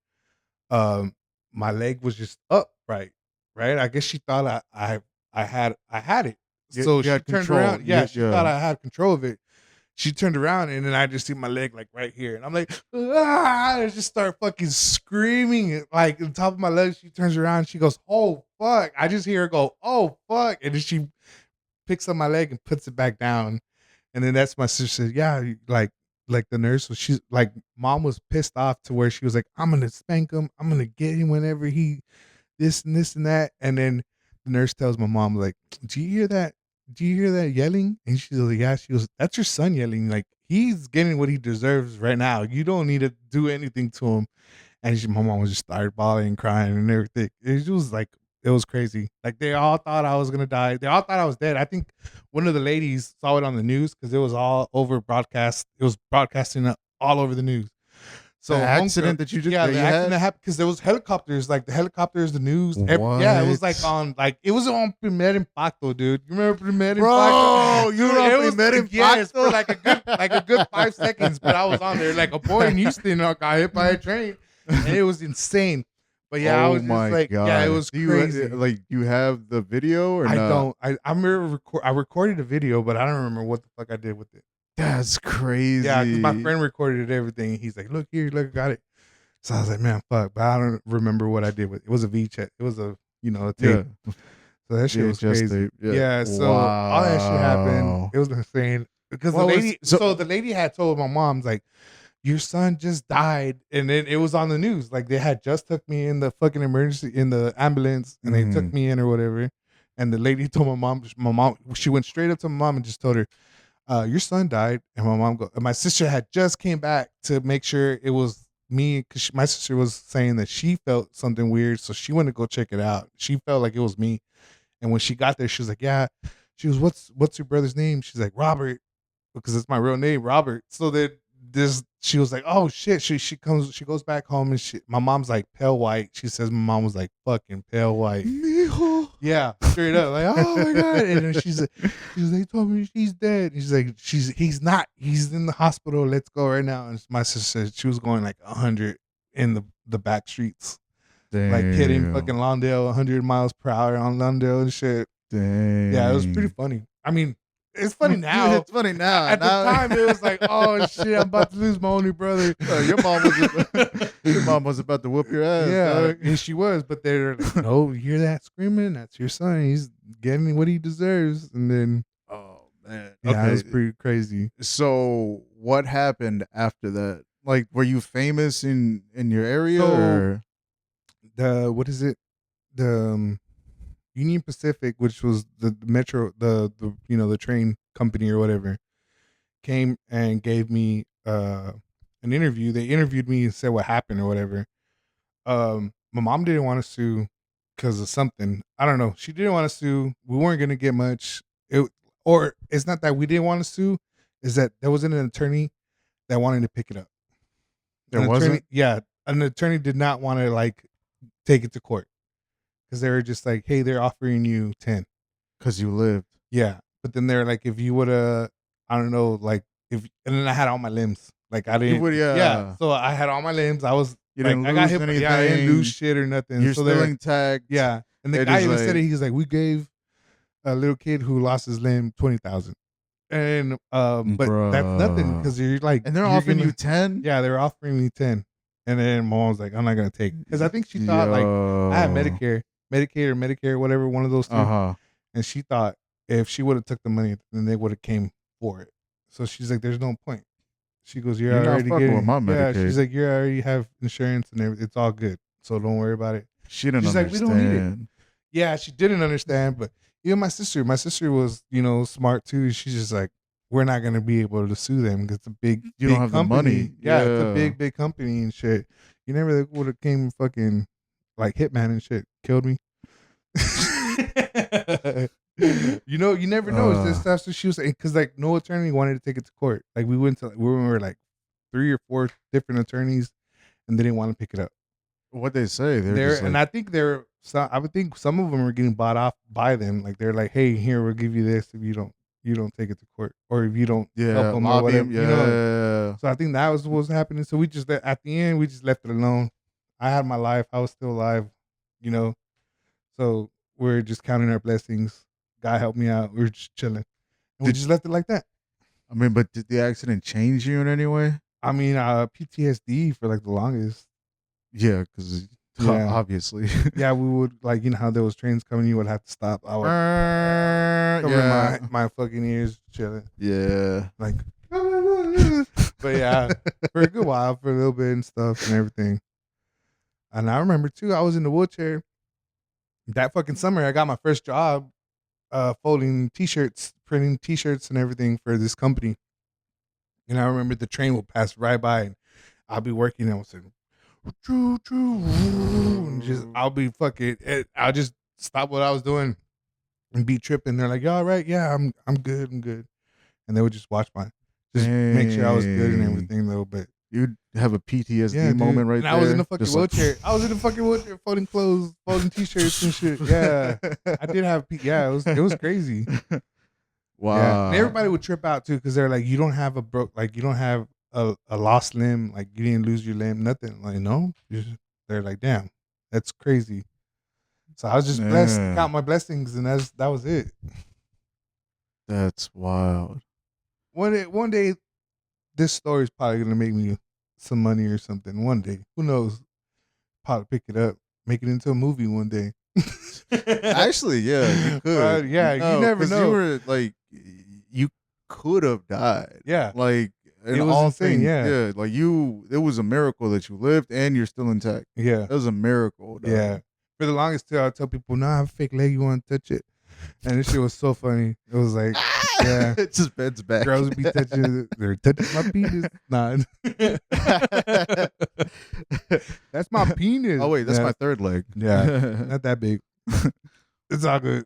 um, my leg was just upright, right? I guess she thought I had it. So You she had turned control. around. Yeah, she thought Yeah. I had control of it. She turned around, and then I just see my leg like right here, and I'm like, ah! I just start fucking screaming like on top of my legs. She turns around, she goes, "Oh fuck!" I just hear her go, "Oh fuck!" And then she picks up my leg and puts it back down. And then that's my sister said, "Yeah, like the nurse was, she's like, mom was pissed off to where she was like, I'm gonna spank him, I'm gonna get him whenever he this and this and that." And then the nurse tells my mom, like, "Do you hear that? Do you hear that yelling?" And she's like, "Yeah." She goes, "That's your son yelling. Like he's getting what he deserves right now. You don't need to do anything to him." And my mom was just started bawling and crying and everything. It was like it was crazy. Like they all thought I was gonna die. They all thought I was dead. I think one of the ladies saw it on the news because it was all over broadcast. It was broadcasting all over the news. The So accident that you just yeah, that the you accident had? that happened because there was helicopters, like the helicopters, the news. Yeah, it was like What? on, like it was on Primer Impacto, dude. You remember Primer Bro, Impacto? you Dude, were on it was Primer yes for Impacto? like a good 5 seconds, but I was on there like a boy in Houston got hit by a train, and it was insane. But yeah, I Oh was just my like, yeah, it god. was Do you crazy. like you have the video or I not? don't. I remember I recorded a video, but I don't remember what the fuck I did with it. That's Yeah, because my crazy. friend recorded everything. He's like, "Look here, look, I got it." So I was like, "Man, fuck!" But I don't remember what I did with it. It was a V check. It was a tape. Yeah. So that shit was VHS crazy. tape. Yeah. Yeah. So all that shit happened. Wow. It was insane because the What was lady. So the lady had told my mom's like, "Your son just died," and then it was on the news. Like they had just took me in the fucking emergency in the ambulance, and they took Mhm. me in or whatever. And the lady told my mom. She went straight up to my mom and just told her, "Your son died." And my sister had just came back to make sure it was me because my sister was saying that she felt something weird, so she went to go check it out. She felt like it was me, and when she got there, she was like, "Yeah." She was, "What's your brother's name?" She's like, "Robert," because it's my real name, Robert. So that this, she was like, "Oh shit." She goes back home, and my mom's like pale white. She says my mom was like fucking pale white. Mijo. Yeah, straight up, like, "Oh my god!" And then she's like, "They told me she's dead." He's like, he's not. He's in the hospital. Let's go right now." And my sister said she was going like 100 in the back streets, like hitting fucking Damn. Lawndale 100 miles per hour on Lawndale and shit. Yeah, it was pretty Dang. funny. I mean, It's funny now. It's funny now. At the time, it was like, oh shit, I'm about to lose my only brother. Your mom was about to whoop your ass. Yeah, dog. and she was, but they're like, no, you hear that screaming? That's your son. He's getting what he deserves. And then, Oh man. yeah, Okay. it was pretty crazy. So what happened after that? Like, were you famous in your area? So- or? What is it? The Union Pacific, which was the metro, the the train company or whatever, came and gave me an interview. They interviewed me and said what happened or whatever. My mom didn't want to sue because of something. I don't know. She didn't want to sue. We weren't gonna get much. Or it's not that we didn't want to sue, is that there wasn't an attorney that wanted to pick it up. There wasn't? Attorney, yeah, an attorney did not want to like take it to court because they were just like, hey, they're offering you 10. Because you lived. Yeah, but then they're like, if you would have, I don't know, like if, and then I had all my limbs. Like I didn't. Yeah. So I had all my limbs. I was. You like, didn't I lose got hit. anything. Yeah, I didn't lose shit or nothing. You're so still intact. Yeah, and the It guy is even like- said it. He's like, we gave a little kid who lost his limb 20,000, and but that's nothing because you're like, And they're you're offering gonna- you 10? Yeah, they're offering me 10, and then my mom was like, I'm not gonna take because I think she thought like I had Medicare, or Medicare, whatever, one of those two, and she thought if she would have took the money, then they would have came for it. So she's like, there's no point. She goes, you're not already fucking getting with my yeah. Medicaid. She's like, you already have insurance and everything. It's all good. So don't worry about it. She didn't She's understand. like, we don't need it. Yeah, she didn't understand, but even my sister was, smart too. She's just like, we're not gonna be able to sue them because it's a big, You big don't have company. the money. Yeah, it's a Yeah. big, big company and shit. You never would have came fucking like Hitman and shit, killed me. You never know. It's just that's what she was saying because like no attorney wanted to take it to court. Like we were like 3 or 4 different attorneys, and they didn't want to pick it up. What they say, they're just like, And I think I would think some of them are getting bought off by them. Like they're like, hey, here we'll give you this if you don't take it to court or if you don't help them or lobby whatever. him, yeah. So I think that was what was happening. So we just at the end we just left it alone. I had my life. I was still alive. So we're just counting our blessings. God helped me out. We were just chilling. And we just left it like that. I mean, but did the accident change you in any way? I mean, PTSD for like the longest. Yeah, because Yeah. obviously. Yeah, we would like how there was trains coming, you would have to stop. I would cover my fucking ears, chilling. Yeah. Like, but yeah, for a good while, for a little bit and stuff and everything. And I remember too, I was in the wheelchair. That fucking summer, I got my first job, folding T-shirts, printing T-shirts and everything for this company. And I remember the train would pass right by, and I'll be working and I was saying, Choo Choo, and I'll just stop what I was doing and be tripping. They're like, "You all right? Yeah, I'm good, and they would just watch make sure I was good and everything though. But you'd have a PTSD moment right and there. I was in the fucking just like- wheelchair. I was in the fucking wheelchair, folding clothes, folding T-shirts and shit. Yeah, I did have. Yeah, it was crazy. Wow. Yeah. And everybody would trip out too because they're like, you don't have you don't have a lost limb, like you didn't lose your limb, nothing. Like no, they're like, damn, that's crazy. So I was just blessed, count my blessings, and that was it. That's wild. One day, this story is probably gonna make me some money or something. One day, who knows? Probably pick it up, make it into a movie one day. Actually, yeah, you could. Yeah, you never 'cause know. You were like, you could have died. Yeah. Like, in It was all insane, things, yeah. like it was a miracle that you lived and you're still intact. Yeah. That was a miracle. Dog. Yeah. For the longest time, I tell people, "No, I have a fake leg. You want to touch it?" And this shit was so funny. It was like, yeah, it just bends back. girls would be touching my penis. Nah, that's my penis. Oh wait, that's Yeah. my third leg. Yeah, not that big. It's all good.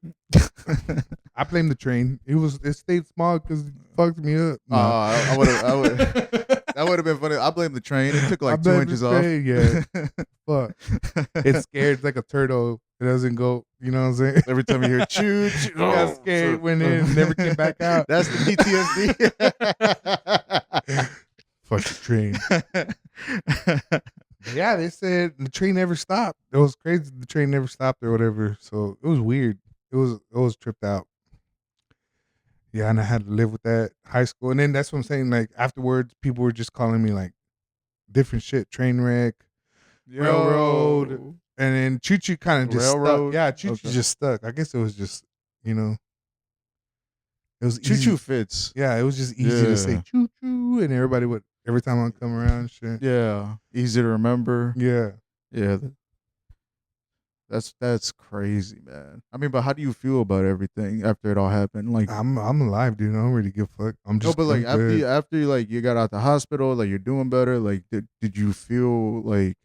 I blame the train. It stayed small because it fucked me up. Nah. I would that would have been funny. I blame the train. It took I like 2 blame inches the off. train, yeah. Fuck. It's scared. It's like a turtle. It doesn't go. You know what I'm saying? Every time you hear choo choo, Got scared, went in, never came back out. That's the PTSD. Fuck the train. Yeah, they said the train never stopped. It was crazy. The train never stopped or whatever. So it was weird. It was tripped out. Yeah, and I had to live with that high school, and then that's what I'm saying. Like afterwards, people were just calling me like different shit, train wreck, railroad, Yo. and then Choo Choo kind of just stuck. Railroad. Yeah, Choo Choo Okay. just stuck. I guess it was just you know it was Choo easy. Choo fits. Yeah, it was just easy to say Yeah. Choo Choo, and everybody would every time I come around, and shit. Yeah. Easy to remember. Yeah, Yeah. That's crazy, man. I mean, but how do you feel about everything after it all happened? Like, I'm alive, dude. I don't really give a fuck. no, but like I'm good. after you like you got out the hospital, like you're doing better. Like, did you feel like,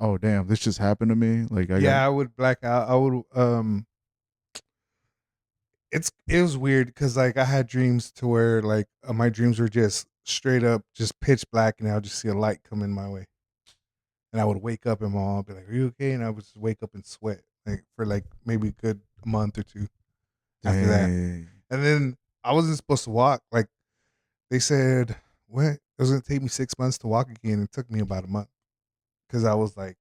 oh damn, this just happened to me? Like I got Yeah, I would black out. I would it was weird because like I had dreams to where like my dreams were just straight up just pitch black, and I would just see a light come in my way, and I would wake up and my mom would be like, "Are you okay?" And I would just wake up and sweat like for like maybe a good month or two after that, dang. and then I wasn't supposed to walk. Like they said, what it was gonna take me 6 months to walk again. It took me about a month because I was like,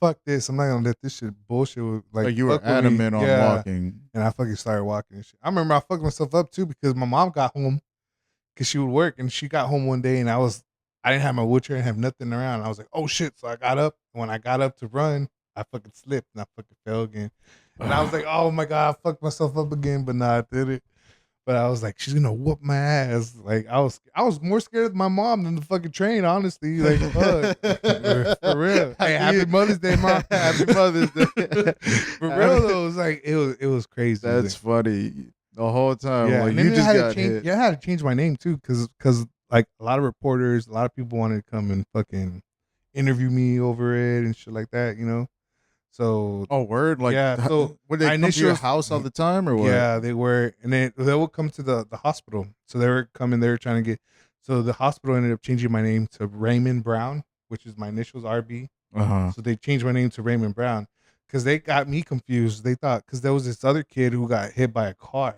fuck this. I'm not gonna let this shit bullshit with, like Like you were fuck with me. adamant on Yeah. walking. And I fucking started walking and shit. I remember I fucked myself up too because my mom got home because she would work and she got home one day and I didn't have my wheelchair and have nothing around. I was like, oh shit. So I got up. When I got up to run, I fucking slipped and I fucking fell again. And I was like, oh my God, I fucked myself up again, but nah, I did it. But I was like, she's gonna whoop my ass. Like I was more scared of my mom than the fucking train, honestly. Like fuck. For real. Hey, happy Mother's Day, Mom. Happy Mother's Day. For real though, it was like it was crazy. That's funny. The whole time, yeah, like and then you just I had got to change. hit. Yeah, I had to change my name too, because like a lot of reporters, a lot of people wanted to come and fucking interview me over it and shit like that. You know, so Oh, word! Like, yeah, so would they my come to your initials. house all the time, or what? Yeah, they were, and they would come to the hospital. So they were coming. They were trying to get. So the hospital ended up changing my name to Raymond Brown, which is my initials RB. Uh huh. So they changed my name to Raymond Brown because they got me confused. They thought because there was this other kid who got hit by a car,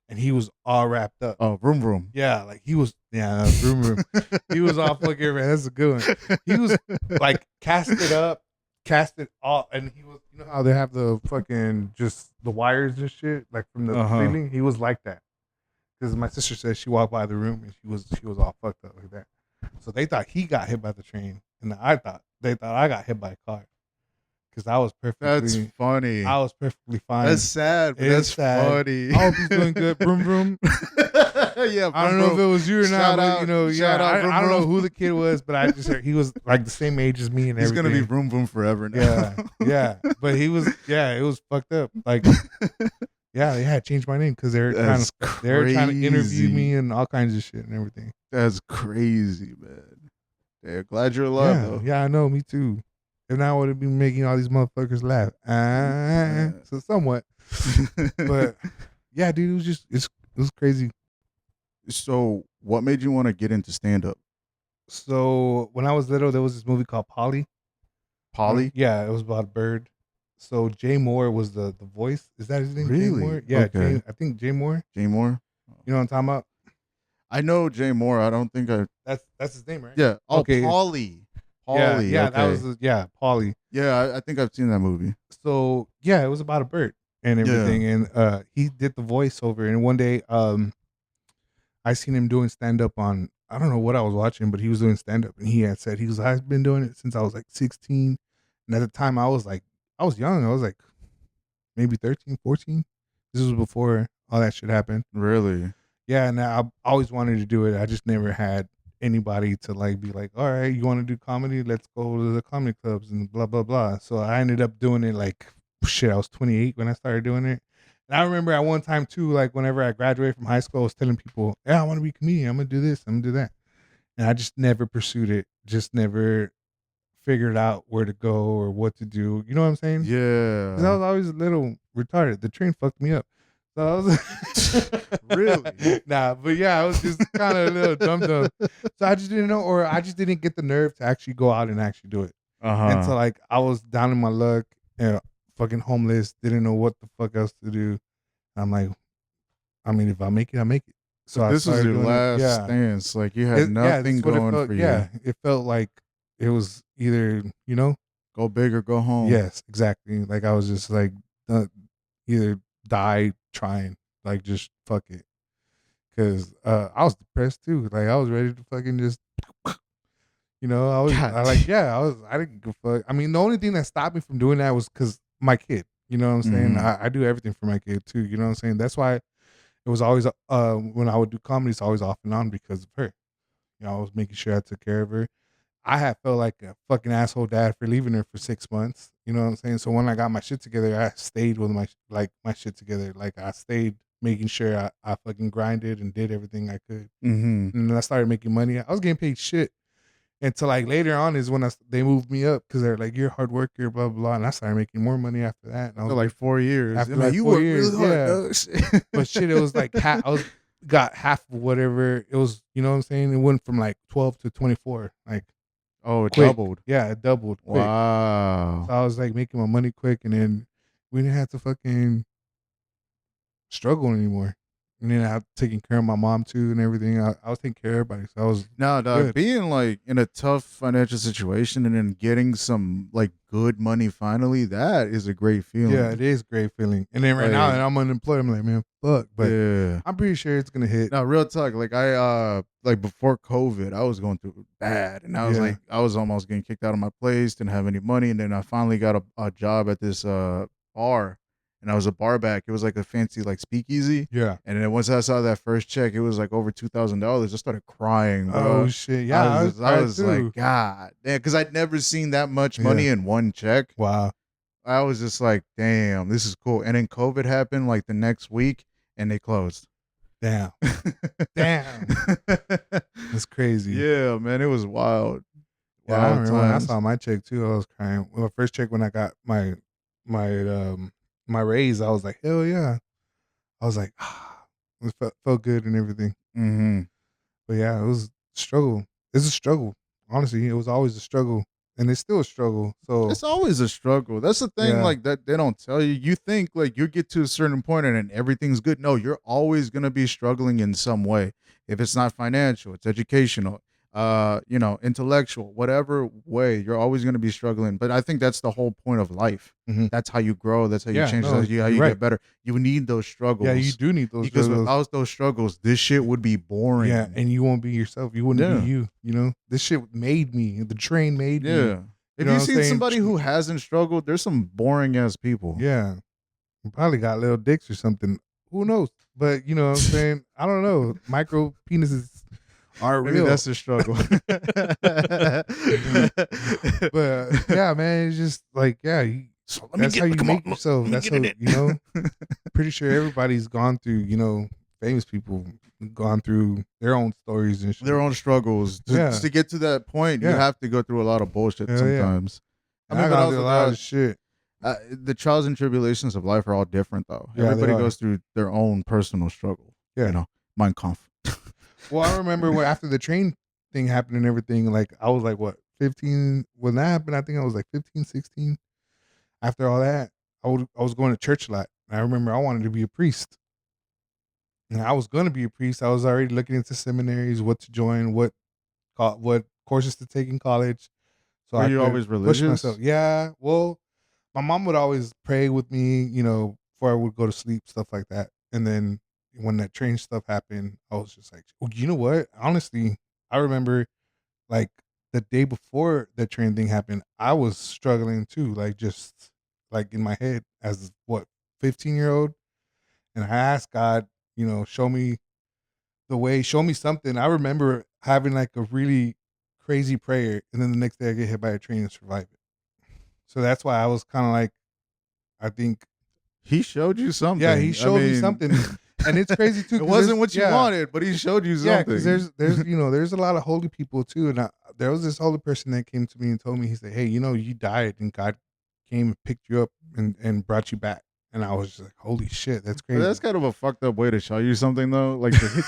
and he was all wrapped up. Oh, room. Yeah, like he was. Yeah, room. He was all fucking. That's a good one. He was like casted all, and he was. You know how they have the fucking just the wires and shit like from the ceiling. He was like that because my sister said she walked by the room and she was all fucked up like that. So they thought he got hit by the train, and they thought I got hit by a car because I was That's perfectly. funny. I was perfectly fine. That's sad, but that's funny. I hope he's doing good. Vroom vroom. Yeah, I don't know if it was you or not, Shout but out- you know, shout yeah, out, vroom, I don't know vroom. who the kid was, but I just heard he was like the same age as me and He's everything. gonna be room forever now. Yeah, yeah, but he was, yeah, it was fucked up. Like, yeah, they had to change my name because they were trying to interview me and all kinds of shit and everything. That's crazy, man. Yeah, glad you're alive Yeah, though. yeah, I know, me too. If not, I would have been making all these motherfuckers laugh. So somewhat, but yeah, dude, it was crazy. So, what made you want to get into stand up? So when I was little, there was this movie called Polly. Polly? Yeah, it was about a bird. So Jay Moore was the voice. Is that his name? Jay Really? Moore? Yeah, Okay. I think Jay Moore. Jay Moore? You know what I'm talking about? I know Jay Moore. I don't think I. That's his name, right? Yeah. Oh, Okay. Polly. Yeah, Polly. yeah, okay. that was Polly. Yeah, I think I've seen that movie. So yeah, it was about a bird and everything, and he did the voiceover. And one day, I seen him doing stand up on, I don't know what I was watching, but he was doing stand up, and he had said I've been doing it since I was like 16, and at the time I was young. I was like maybe 13, 14. This was before all that shit happened. Really? Yeah, and I always wanted to do it. I just never had anybody to like be like, all right, you want to do comedy? Let's go to the comedy clubs and blah blah blah. So I ended up doing it like shit. I was 28 when I started doing it. And I remember at one time too, like whenever I graduated from high school, I was telling people, yeah, I want to be a comedian. I'm gonna do this. I'm gonna do that. And I just never pursued it. Just never figured out where to go or what to do. You know what I'm saying? Because I Yeah. was always a little retarded. The train fucked me up. So I was Really? nah, but yeah, I was just kind of a little dumb. So I just didn't know, or I just didn't get the nerve to actually go out and actually do it. And so like I was down in my luck, fucking homeless, didn't know what the fuck else to do. I'm like, I mean, if I make it, I make it. So I This was started your doing it. last Yeah. stance. Like you had nothing that's what it going felt. for you. Yeah, it felt like it was either, Go big or go home. yes, exactly. Like I was just like either die trying. like just fuck it, because I was depressed too. Like I was ready to fucking just, God. I didn't give a fuck. I mean, the only thing that stopped me from doing that was because my kid. You know what I'm saying? Mhm. I do everything for my kid too. You know what I'm saying? That's why it was always when I would do comedy, it's always off and on because of her. I was making sure I took care of her. I had felt like a fucking asshole dad for leaving her for 6 months. You know what I'm saying? So when I got my shit together, I stayed with my shit together. Like I stayed making sure I fucking grinded and did everything I could. Mhm. And then I started making money. I was getting paid shit. Until like later on is when they moved me up because they're like, you're a hard worker, blah, blah, blah. And I started making more money after that. And I After was like 4 years. I after mean, like you 4 work years, really hard, yeah. dog. But shit, it was like I was got half of whatever it was. You know what I'm saying? It went from like 12 to 24, like Oh, it quick. doubled. Yeah, it doubled quick. Wow. So I was like making my money quick, and then we didn't have to fucking struggle anymore. And then I was taking care of my mom too and everything. I was taking care of everybody, so I was No, dog, good. being like in a tough financial situation and then getting some like good money finally, that is a great Yeah, feeling. it is a great feeling. And then right now, Like, and I'm unemployed. I'm like, man, fuck. But yeah. I'm pretty sure it's gonna hit. No, real talk. Like like before COVID, I was going through it bad, and I was Yeah, like, I was almost getting kicked out of my place, didn't have any money, and then I finally got a job at this bar, and I was a bar back. It was like a fancy like speakeasy, yeah. and then once I saw that first check, it was like over $2,000. I started crying, Oh bro. shit, yeah. I I cried was like, too. God, damn, because I'd never seen that much Yeah. money in one check. Wow. I was just like, damn, this is cool. And then COVID happened like the next week, and they closed. Damn. Damn. That's crazy. Yeah, man, it was wild. Yeah, I Wild remember when I times. saw my check too. I was crying. Well, my first check when I got my my raise, I was like, hell yeah. I was like, it felt good and everything. Mhm. But yeah, it was a struggle. It's a struggle. Honestly, it was always a struggle, and it's still a struggle. So It's always a struggle. That's the thing, yeah, like, that they don't tell you. You think, like, you get to a certain point and then everything's good. No, you're always gonna be struggling in some way. If it's not financial, it's educational, intellectual, whatever way, you're always gonna be struggling. But I think that's the whole point of life. hmm That's how you grow, that's how you yeah, change, no, that's how you're you right. get better. You need those Yeah, you struggles do need those because struggles. without those struggles, this shit would be Yeah, boring. and you won't be yourself. You wouldn't be Yeah. you. You know, this shit made me. The train made me. Yeah. You If know you what I'm see saying? somebody who hasn't struggled, there's some boring ass people. Yeah, probably got little dicks or something. Who knows? But you know what I'm saying? I don't know. Micro penises are Maybe real. that's the struggle. But yeah, man, it's just like So that's how you come on, make yourself. let me That's get how in you know. it. Pretty sure everybody's gone through. Famous people gone through their own stories and Their shit. own struggles. Yeah, To get to that point, you yeah, have to go through a lot of bullshit hell yeah. sometimes. I And mean, I but gone through also a lot of shit. the trials and tribulations of life are all different, though. Yeah, they Everybody are. goes through their own personal struggle. You Yeah. know, Mein Kampf. Well, I remember when after the train thing happened and everything, like I was like what 15 when that happened. I think I was like 15, 16. After all that, I was going to church a lot. And I remember I wanted to be a priest. And I was going to be a priest. I was already looking into seminaries, what to join, what courses to take in college, so Were I you could always push myself. religious? Yeah, well, my mom would always pray with me, before I would go to sleep, stuff like that. And then when that train stuff happened, I was just like, well, you know what? Honestly, I remember like the day before the train thing happened, I was struggling too, like just like in my head as what 15-year-old, and I asked God, show me the way, show me something. I remember having like a really crazy prayer, and then the next day I get hit by a train and survive it. So that's why I was kind of like, I think, He showed you yeah, he something. I showed me mean, something, and it's crazy too it because there's wasn't what you yeah, wanted, but he showed you yeah, because something. there's a lot of holy people too, and there was this holy person that came to me and told me, he said, hey, you died and God came and picked you up and brought you back, and I was just like, holy shit, that's But that's crazy. kind of a fucked up way to show you something, though. Like to hit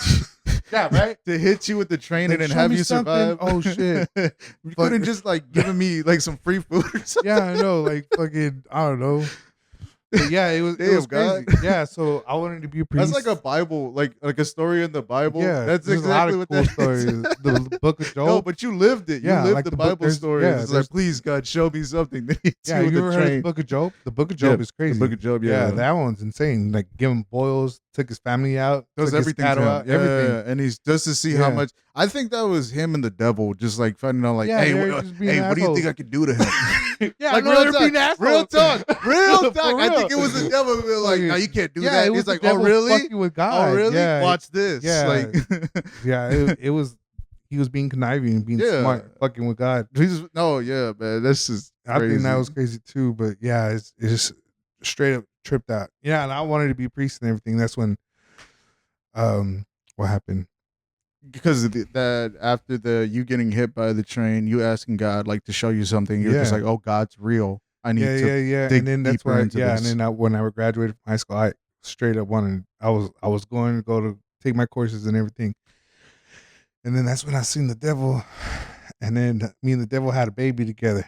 Yeah, right. to hit you with the train and Like then show have me you something. survive. Oh shit. You Fuck. couldn't just like given me like some free food or something. Yeah, I know. Like fucking, I don't know. But yeah, it was Damn, crazy. God. Yeah, so I wanted to be a That's priest. like a Bible, like a story in the Bible. Yeah, That's there's a lot exactly of what cool that is. stories. The book of No, Job. but you lived it. You Yeah, lived like the the book. Bible stories. It's There's like, please, God, show me something. Then he yeah. with You the ever heard of the train. book of Job? The book of Yeah, Job is crazy. the Book of Job. Yeah, Yeah, that one's insane. Like give him boils, took his family out, does took his everything to cattle him. out, Yeah, everything. and he's just to see how Yeah. much. I think that was him and the devil just like finding out, like, Yeah, hey, they're just being hey, what do you think assholes. I could do to him? Yeah, Like no, real they're talk, being real assholes. talk, real For talk. I think it real. was the devil being like, no, you can't do Yeah, that. it was He's the like, oh devil really? fucking with God. Oh really? Yeah, Watch this. yeah. Like, yeah. It was. He was being conniving and being Yeah. smart, fucking with God. no, yeah, man, this is I crazy. think that was crazy too. But yeah, it's just straight up tripped out. Yeah, and I wanted to be a priest and everything. That's when, what happened? Because of that after you getting hit by the train, you asking God like to show you something. You're just Yeah. like, oh, God's real. I need Yeah, to yeah, yeah. dig And then that's deeper why, into yeah. this. And then when I graduated from high school, I straight up wanted. I was going to go to take my courses and everything. And then that's when I seen the devil, and then me and the devil had a baby together.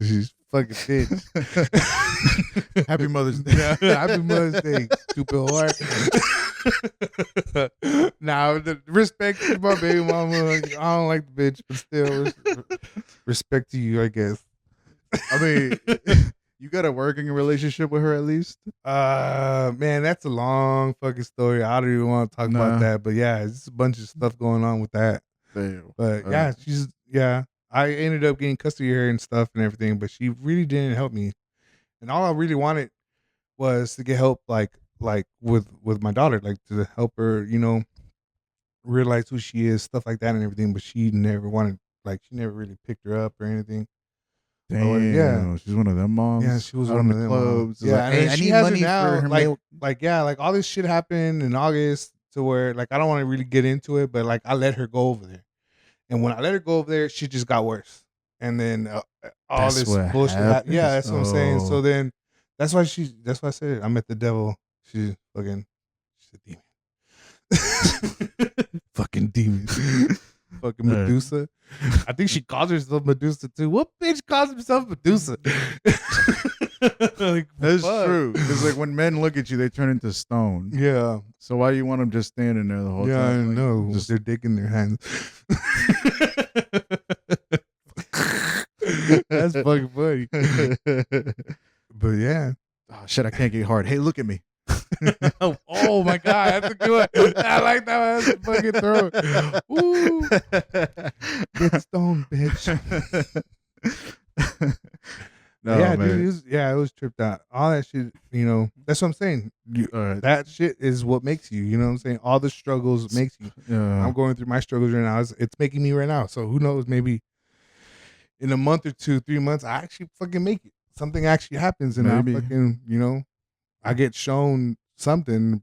She's fucking bitch. Happy Mother's Day. Happy Mother's Day, stupid whore. Now, the respect to my baby mama. I don't like the bitch, but still, respect to you, I guess. I mean, you got a working relationship with her at least? Man, that's a long fucking story. I don't even want to talk about that, but yeah, it's a bunch of stuff going on with that. Damn. But yeah, I ended up getting custody of her and stuff and everything, but she really didn't help me. And all I really wanted was to get help, like with my daughter, like to help her, realize who she is, stuff like that and everything. But she never wanted, like, she never really picked her up or anything. Damn, yeah, she's one of them moms. yeah, she was out one in of the them. clubs. Yeah, Like, hey, I she need has money her now, for her mail. like all this shit happened in August to where, like, I don't want to really get into it, but like I let her go over there, and when I let her go over there, she just got worse, and then all That's this what bullshit. happens? Yeah, that's what I'm saying. So Oh. then that's why I said it. I met the devil. She's a demon. Fucking demon. Fucking Medusa. I think she calls herself Medusa too. What bitch calls himself Medusa? Like, That's fuck. true. Because like when men look at you, they turn into stone. Yeah. So why you want them just standing there the whole Yeah, I time? Like, know. just- Their dick in their hands. That's fucking funny. But yeah. Oh, shit, I can't get hard. Hey, look at me. Oh my god, that's a good one. I like that one. That's a fucking throw. Ooh. Get stoned, bitch. No, yeah, man. dude, it was tripped out. All that shit, that's what I'm saying. That shit is what makes you, you know what I'm saying? All the struggles makes you. I'm going through my struggles right now. It's making me right now. So who knows, maybe in a month or 2, 3 months, I actually fucking make it. Something actually happens and Maybe. I fucking, I get shown something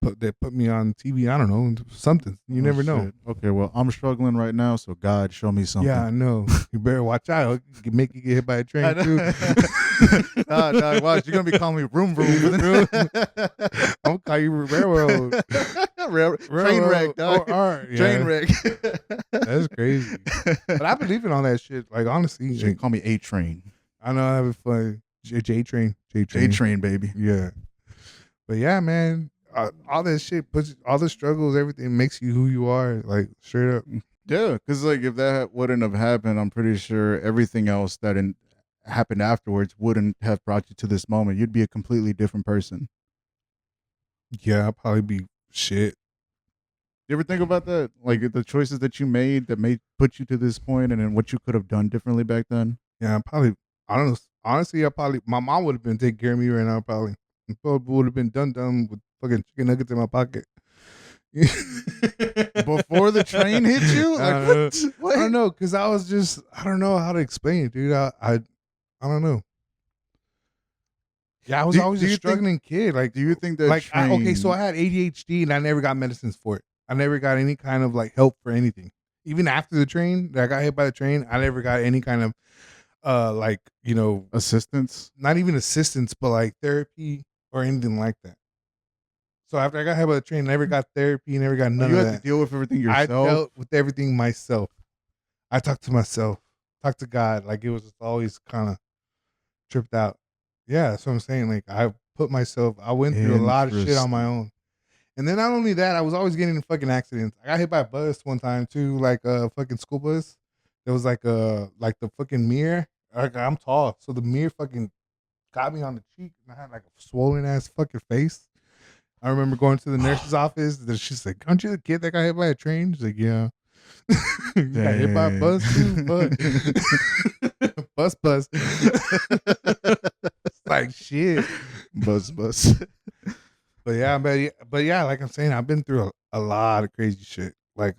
that put me on TV. I don't know, something. You never know. Shit. Okay, well, I'm struggling right now, so God, show me something. Yeah, I know. You better watch out. You can make you get hit by a train too. Nah, watch. You're gonna be calling me room. I'm gonna call you railroad. Train wreck, dog. Train wreck. That's crazy. But I believe in all that shit. Like, honestly, You should call me A Train. I know I'm having fun. J Train. A Train, baby. Yeah. But yeah, man. All that shit puts all the struggles, everything makes you who you are. Like, straight up. Yeah, because like if that wouldn't have happened, I'm pretty sure everything else that happened afterwards wouldn't have brought you to this moment. You'd be a completely different person. Yeah, I'll probably be shit. You ever think about that? Like the choices that you made that may put you to this point, and then what you could have done differently back then? Yeah, I don't know. Honestly, my mom would have been taking care of me right now, probably. Would have been done with fucking chicken nuggets in my pocket. Before the train hit you? Like, what? I don't know, because I don't know how to explain it, dude. I don't know. Yeah, I was always a struggling kid. Like, do you think that like okay, so I had ADHD and I never got medicines for it. I never got any kind of like help for anything. Even after the train, that I got hit by the train, I never got any kind of assistance? Not even assistance, but like therapy or anything like that. So after I got hit by the train, I never got therapy, never got none of that. You had to deal with everything yourself? I dealt with everything myself. I talked to myself, talked to God. Like, it was always kind of tripped out. Yeah, that's what I'm saying. Like I went through a lot of shit on my Interesting. own. And then not only that, I was always getting in fucking accidents. I got hit by a bus one time too, like a fucking school bus. There was like the fucking mirror. Like I'm tall, so the mirror fucking got me on the cheek, and I had like a swollen ass fucking face. I remember going to the nurse's office. And she's like, "Aren't you the kid that got hit by a train?" She's like, "Yeah." You got hit by a Dang. bus too, fuck. Bus. It's like shit. Buzz. But yeah, like I'm saying, I've been through a lot of crazy shit. Like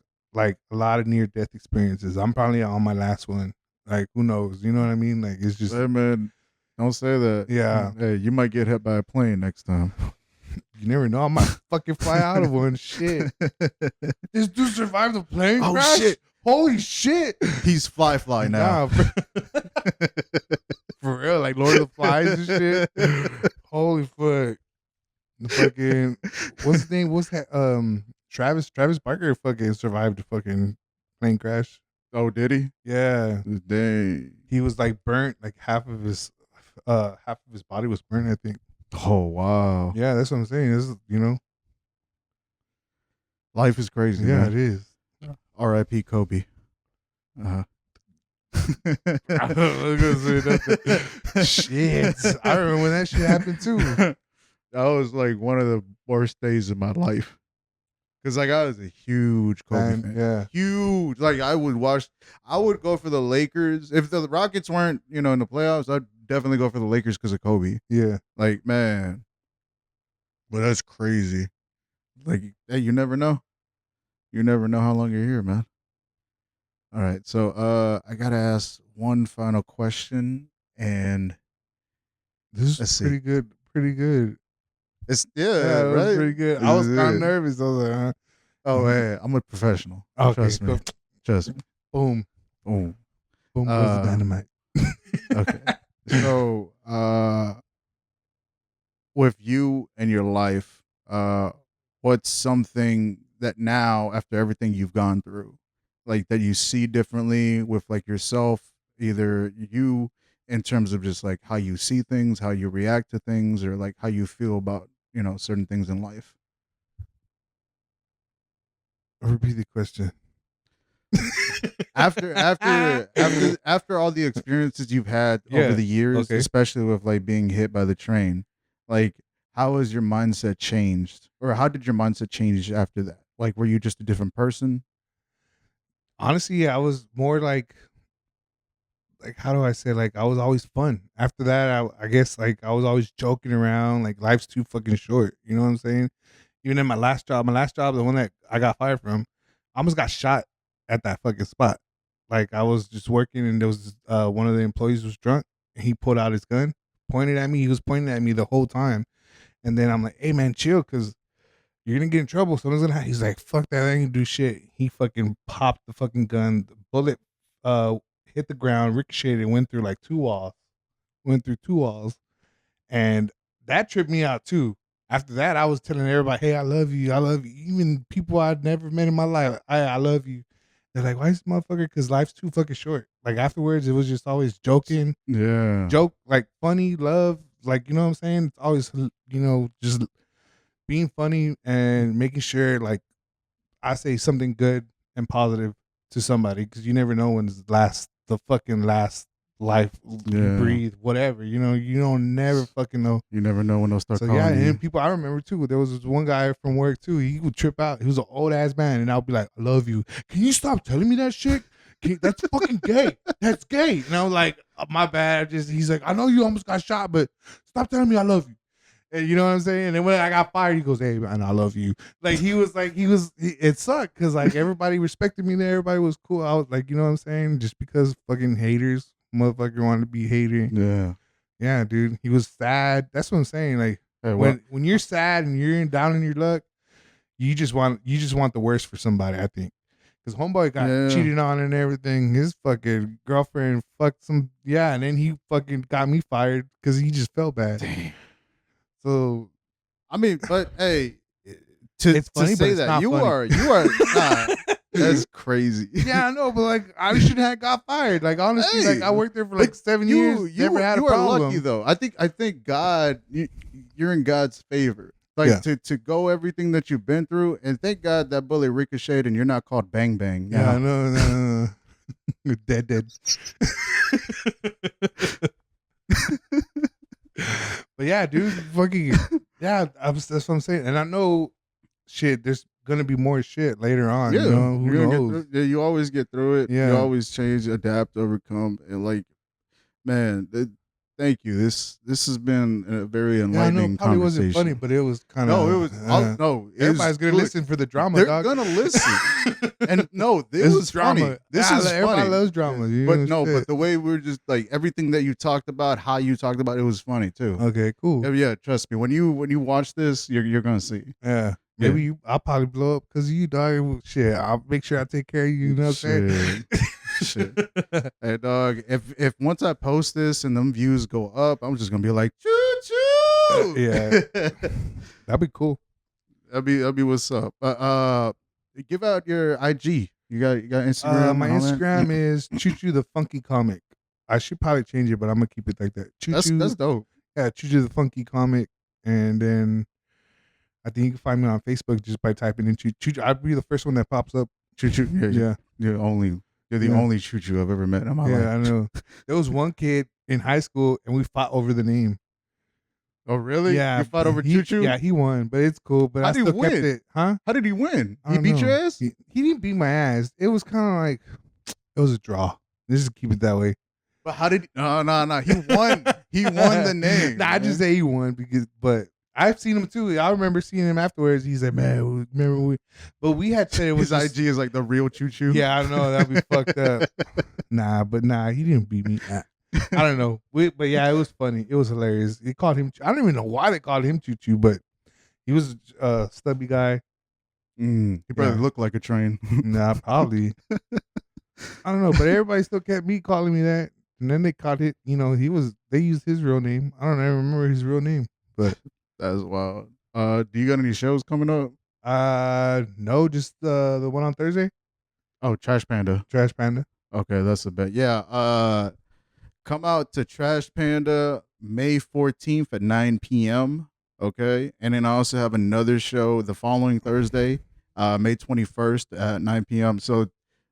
a lot of near death experiences. I'm probably on my last one. Like who knows? You know what I mean? Like it's just Hey man, don't say that. yeah. Hey, you might get hit by a plane next time. You never know. I might fucking fly out of one. Shit. This dude survived the plane Oh, crash? shit. Holy shit. He's fly now. Nah, for real, like Lord of the Flies and shit. Holy fuck. The fucking what's his name? What's that? Travis Barker fucking survived the fucking plane crash. Oh, did he? Yeah. Dang. He was like burnt, like half of his body was burnt, I think. Oh wow. Yeah, that's what I'm saying. This is, Life is crazy, yeah, man. it is. R.I.P. Kobe. Uh-huh. I was gonna say nothing. Shit. I remember when that shit happened too. That was like one of the worst days of my life. Cause like I was a huge Kobe fan. Yeah. Huge. Like I would go for the Lakers. If the Rockets weren't, in the playoffs, I'd definitely go for the Lakers because of Kobe. Yeah. Like, man. But that's crazy. Like, hey, you never know. You never know how long you're here, man. All right. So I gotta ask one final question, and This let's is see. pretty good. It's Yeah, it right. was pretty good. I was kind of nervous. I was like, huh? Oh, hey, I'm a professional. Okay, Trust me. go. Trust me. Boom. Boom. Boom goes the dynamite. Okay. So, with you and your life, what's something that now, after everything you've gone through, like that you see differently with like yourself, either you in terms of just like how you see things, how you react to things, or like how you feel about, certain things in life? Repeat the question. After all the experiences you've had over Yeah, the years, okay. especially with like being hit by the train, like how has your mindset changed, or how did your mindset change after that? Like, were you just a different person? Honestly, yeah, I was more like how do I say, like I was always fun. After that, I guess like I was always joking around. Like life's too fucking short. You know what I'm saying? Even in my last job, the one that I got fired from, I almost got shot at that fucking spot. Like I was just working, and there was one of the employees was drunk, and he pulled out his gun, pointed at me. He was pointing at me the whole time, and then I'm like, "Hey man, chill, cause you're gonna get in trouble. Someone's gonna." He's like, "Fuck that, I ain't gonna do shit." He fucking popped the fucking gun. The bullet uh hit the ground, ricocheted, and went through like two walls. Went through two walls, and that tripped me out too. After that, I was telling everybody, "Hey, I love you. I love you." Even people I'd never met in my life, I love you. They're like, "Why is this motherfucker?" Because life's too fucking short. Like afterwards, it was just always joking, Yeah. like funny, love, like you know what I'm saying. It's always just being funny and making sure like I say something good and positive to somebody because you never know when the fucking last life you Yeah. breathe, whatever. You don't never fucking know. You never know when they'll start So yeah, calling and you. then people I remember too. There was this one guy from work too. He would trip out. He was an old ass man, and I'll be like, "I love you. Can you stop telling me that shit? That's fucking gay. That's gay." And I was like, "My bad." He's like, "I know you almost got shot, but stop telling me I love you." And you know what I'm saying? And then when I got fired, he goes, "Hey man, I love you." Like it sucked because like everybody respected me there. Everybody was cool. I was like, you know what I'm saying? Just because fucking haters, motherfucker wanted to be hater. Yeah. Yeah, dude. He was sad. That's what I'm saying. Like Hey, when you're sad and you're down in your luck, you just want the worst for somebody, I think. Because homeboy got Yeah. cheated on and everything. His fucking girlfriend fucked and then he fucking got me fired because he just felt bad. Damn. So I mean, but hey, to it's funny, but say it's that not you funny. are nah, That's crazy. Yeah, I know, but like I should have got fired. Like honestly, Hey, like I worked there for like 7 years, never had a you problem. are lucky though. I think God, you're in God's favor. Like to go everything that you've been through, and thank God that bullet ricocheted, and you're not called Bang Bang. Yeah, no. Dead. But yeah, dude, fucking yeah. That's what I'm saying, and I know, shit. There's gonna be more shit later on. Yeah, You know, who knows? You always get through it. Yeah. You always change, adapt, overcome, and like, man, thank you. This has been a very Yeah, I know. enlightening Probably wasn't conversation. funny, but it was kind of. No, it was no. Everybody's gonna listen for the drama. They're dog. gonna listen, and no, this was drama. funny. This is everybody funny. loves drama. But no, but the way we're just like everything that you talked about, how you talked about it was funny too. Okay, cool. Yeah, trust me. When you watch this, you're gonna see. Yeah. Maybe I'll probably blow up because of you, dog. Shit, I'll make sure I take care of you. You know what I'm saying? Shit. Hey, dog. If once I post this and them views go up, I'm just gonna be like, choo choo. Yeah, that'd be cool. That'd be what's up. Give out your IG. You got Instagram. My Instagram is Choo Choo the Funky Comic. I should probably change it, but I'm gonna keep it like that. Choo Choo. That's dope. Yeah, Choo Choo the Funky Comic, and then I think you can find me on Facebook just by typing in Choo Choo. I'd be the first one that pops up. Choo Choo. Yeah. You're the only Choo Choo I've ever met in my life. Yeah, I know. There was one kid in high school, and we fought over the name. Oh, really? Yeah. You fought over Choo Choo? Yeah, he won, but it's cool. But I still kept it. Huh? How did he win? I He don't beat know. your ass? He didn't beat my ass. It was kind of like, it was a draw. Let's just keep it that way. But how did no. He won. He won the name. I just say he won but I've seen him too. I remember seeing him afterwards. He's like, man, but we had said it was his IG is like the real Choo Choo. Yeah, I know that'd be fucked up. Nah, he didn't beat me. I don't know. But yeah, it was funny. It was hilarious. They called him. I don't even know why they called him Choo Choo, but he was a stubby guy. He probably looked like a train. Nah, probably. I don't know, but everybody still kept me calling me that, and then they called it. You know, they used his real name. I don't ever remember his real name, but that's wild. Do you got any shows coming up? No, just the one on Thursday. Oh, Trash Panda. Okay, that's a bet. Yeah. Come out to Trash Panda May 14th at 9 p.m. Okay. And then I also have another show the following Thursday, May 21st at 9 p.m. So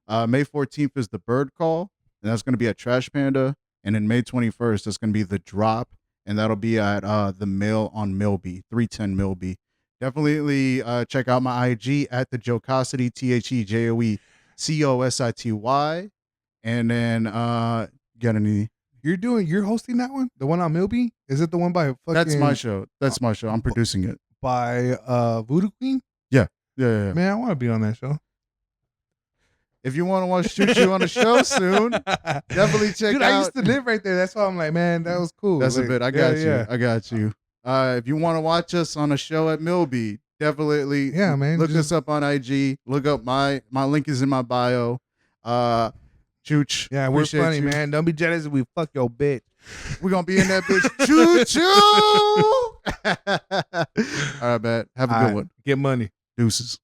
May 14th is the Bird Call, and that's going to be at Trash Panda. And then May 21st, that's going to be the Drop, and that'll be at the Mill on Milby, 310 Milby. Definitely check out my IG at the Jocosity, TheJoeCosity. And then got any? You're hosting that one? The one on Milby? Is it the one by fucking? That's my show. I'm producing it. By Voodoo Queen? Yeah. Man, I want to be on that show. If you want to watch Choo Choo on the show soon, definitely check out. I used to live right there. That's why I'm like, man, that was cool. That's like, a bit. I got you. If you want to watch us on a show at Milby, definitely look us up on IG. Look up my link is in my bio. Chooch. Yeah, we're funny, man. Don't be jealous if we fuck your bitch. We're going to be in that bitch. Choo Choo. All right, man. Have a good one. Get money. Deuces.